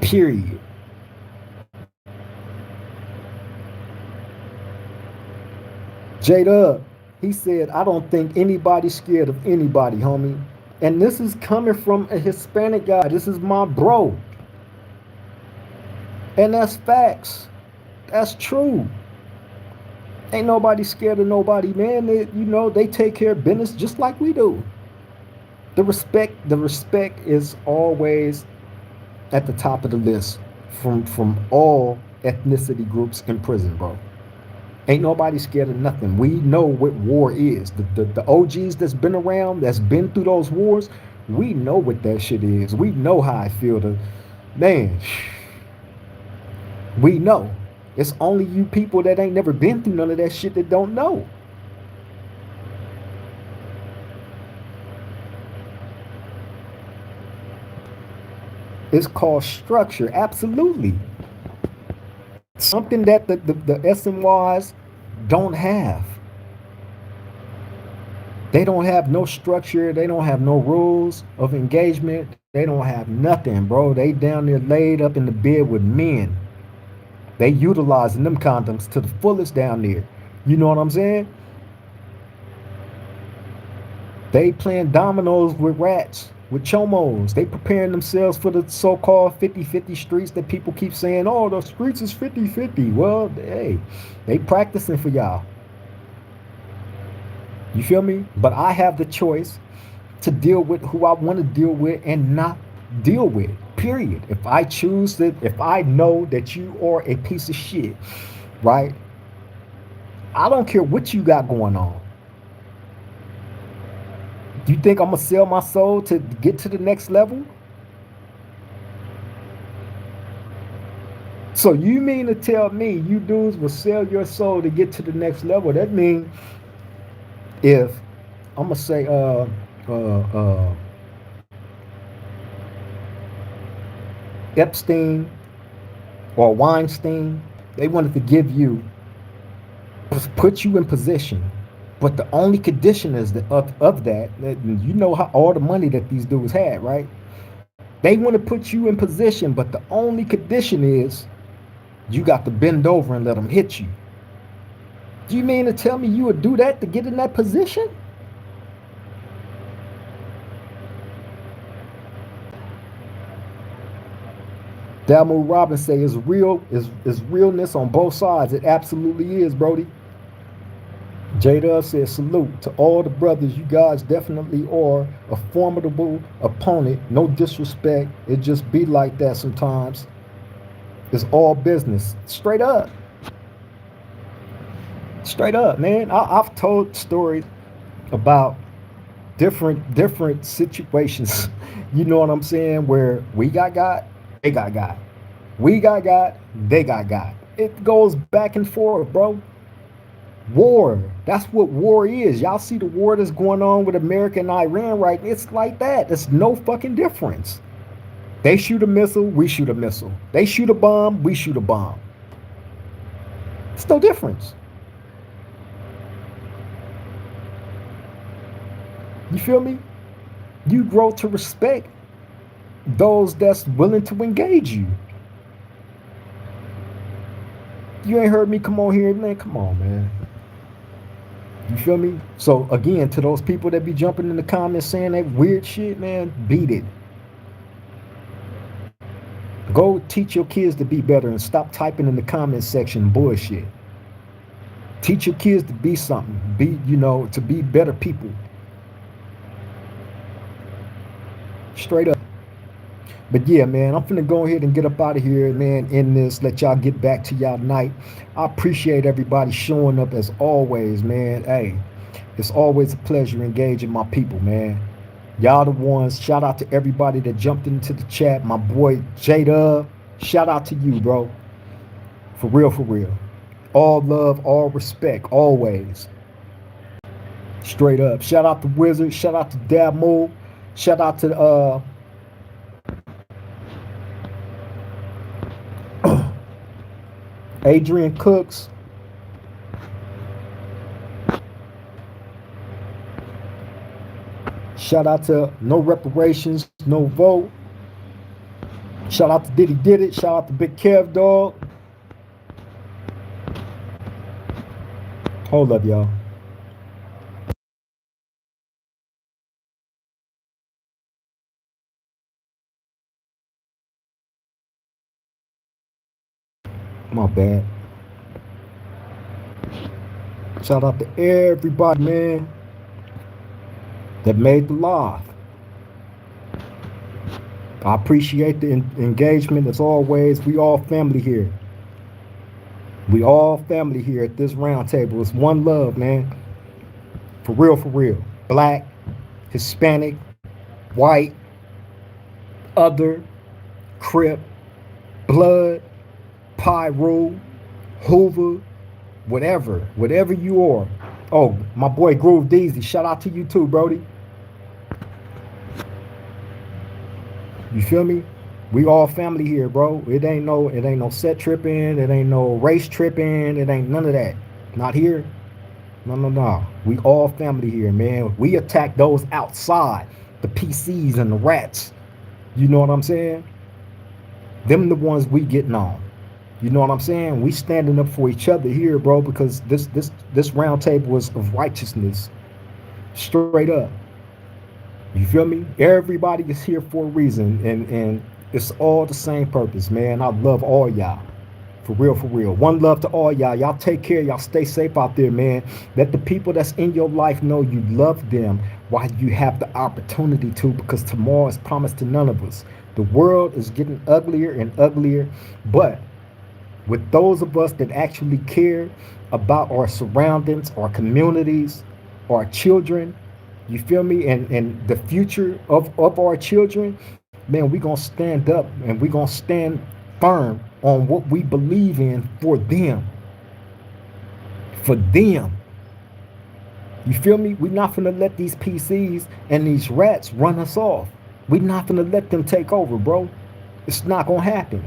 Period. J-Dub, he said, I don't think anybody's scared of anybody, homie. And this is coming from a Hispanic guy. This is my bro. And that's facts. That's true. Ain't nobody scared of nobody, man. They take care of business just like we do. The respect is always at the top of the list from all ethnicity groups in prison, bro. Ain't nobody scared of nothing. We know what war is. The OGs that's been around, that's been through those wars, we know what that shit is. We know how I feel to, man, we know. It's only you people that ain't never been through none of that shit that don't know. It's called structure, absolutely. Something that the SMYs don't have. They don't have no structure. They don't have no rules of engagement. They don't have nothing, bro. They down there laid up in the bed with men. They utilizing them condoms to the fullest down there. You know what I'm saying? They playing dominoes with rats, with chomos. They preparing themselves for the so-called 50-50 streets that people keep saying, oh, the streets is 50-50. Well, hey, they practicing for y'all. You feel me? But I have the choice to deal with who I want to deal with and not deal with. Period. If I choose to, if I know that you are a piece of shit, right? I don't care what you got going on. You think I'm gonna sell my soul to get to the next level? So you mean to tell me you dudes will sell your soul to get to the next level? That means if I'm gonna say uh Epstein or Weinstein, they wanted to give you, put you in position. But the only condition is that of that, you know how all the money that these dudes had, right? They want to put you in position, but the only condition is you got to bend over and let them hit you. Do you mean to tell me you would do that to get in that position? Damu Robbins say is real is realness on both sides. It absolutely is, Brody. J-Dub says salute to all the brothers. You guys definitely are a formidable opponent. No disrespect. It just be like that sometimes. It's all business. Straight up. Straight up, man. I've told stories about different situations. You know what I'm saying? Where we got, they got. We got, they got. It goes back and forth, bro. War. That's what war is. Y'all see the war that's going on with America and Iran, right? It's like that. There's no fucking difference. They shoot a missile, we shoot a missile. They shoot a bomb, we shoot a bomb. It's no difference. You feel me? You grow to respect those that's willing to engage you. You ain't heard me come on here, man. Come on, man. You feel me? So again, to those people that be jumping in the comments saying that weird shit, man, beat it. Go teach your kids to be better and stop typing in the comment section bullshit. Teach your kids to be something. To be better people. Straight up. But yeah, man, I'm finna go ahead and get up out of here, man, in this. Let y'all get back to y'all night. I appreciate everybody showing up as always, man. Hey, it's always a pleasure engaging my people, man. Y'all the ones. Shout out to everybody that jumped into the chat. My boy J-Dub. Shout out to you, bro. For real, for real. All love, all respect, always. Straight up. Shout out to Wizard. Shout out to Dab Shout out to Adrian Cooks. Shout out to No Reparations, No Vote. Shout out to Diddy Did It. Shout out to Big Kev Dog. Hold up, y'all. My bad. Shout out to everybody, man, that made the live. I appreciate the engagement as always. We all family here. We all family here at this round table. It's one love, man. For real, for real. Black, Hispanic, white, other, Crip, Blood, Pyro, Hoover, whatever you are. Oh, my boy Groove Deezy, shout out to you too, Brody. You feel me? We all family here, bro. It ain't no set tripping, it ain't no race tripping, it ain't none of that. Not here. No. We all family here, man. We attack those outside, the PCs and the rats. You know what I'm saying? Them the ones we getting on. You know what I'm saying? We standing up for each other here, bro, because this round table is of righteousness. Straight up. You feel me? Everybody is here for a reason, and it's all the same purpose, man. I love all y'all. For real, for real. One love to all y'all. Y'all take care. Y'all stay safe out there, man. Let the people that's in your life know you love them while you have the opportunity to, because tomorrow is promised to none of us. The world is getting uglier and uglier, but with those of us that actually care about our surroundings, our communities, our children, you feel me? And the future of our children, man, we gonna stand up and we gonna stand firm on what we believe in for them. For them. You feel me? We're not gonna let these PCs and these rats run us off. We're not gonna let them take over, bro. It's not gonna happen.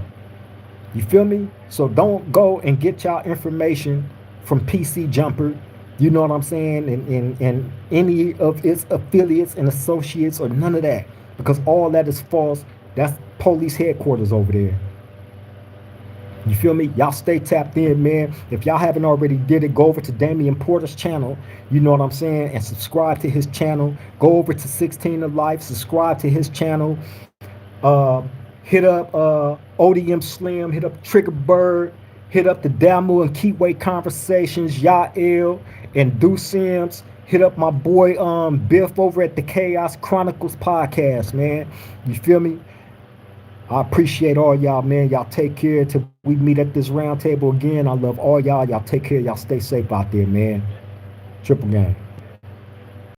You feel me? So don't go and get y'all information from PC Jumper. You know what I'm saying? And any of its affiliates and associates or none of that. Because all that is false. That's police headquarters over there. You feel me? Y'all stay tapped in, man. If y'all haven't already did it, go over to Damian Porter's channel. You know what I'm saying? And subscribe to his channel. Go over to 16 of Life. Subscribe to his channel. Uh, hit up ODM Slim. Hit up Trigger Bird. Hit up the Damu and Keyway Conversations. Yael and Do Sims. Hit up my boy Biff over at the Chaos Chronicles podcast, man. You feel me? I appreciate all y'all, man. Y'all take care till we meet at this round table again. I love all y'all. Y'all take care. Y'all stay safe out there, man. Triple game.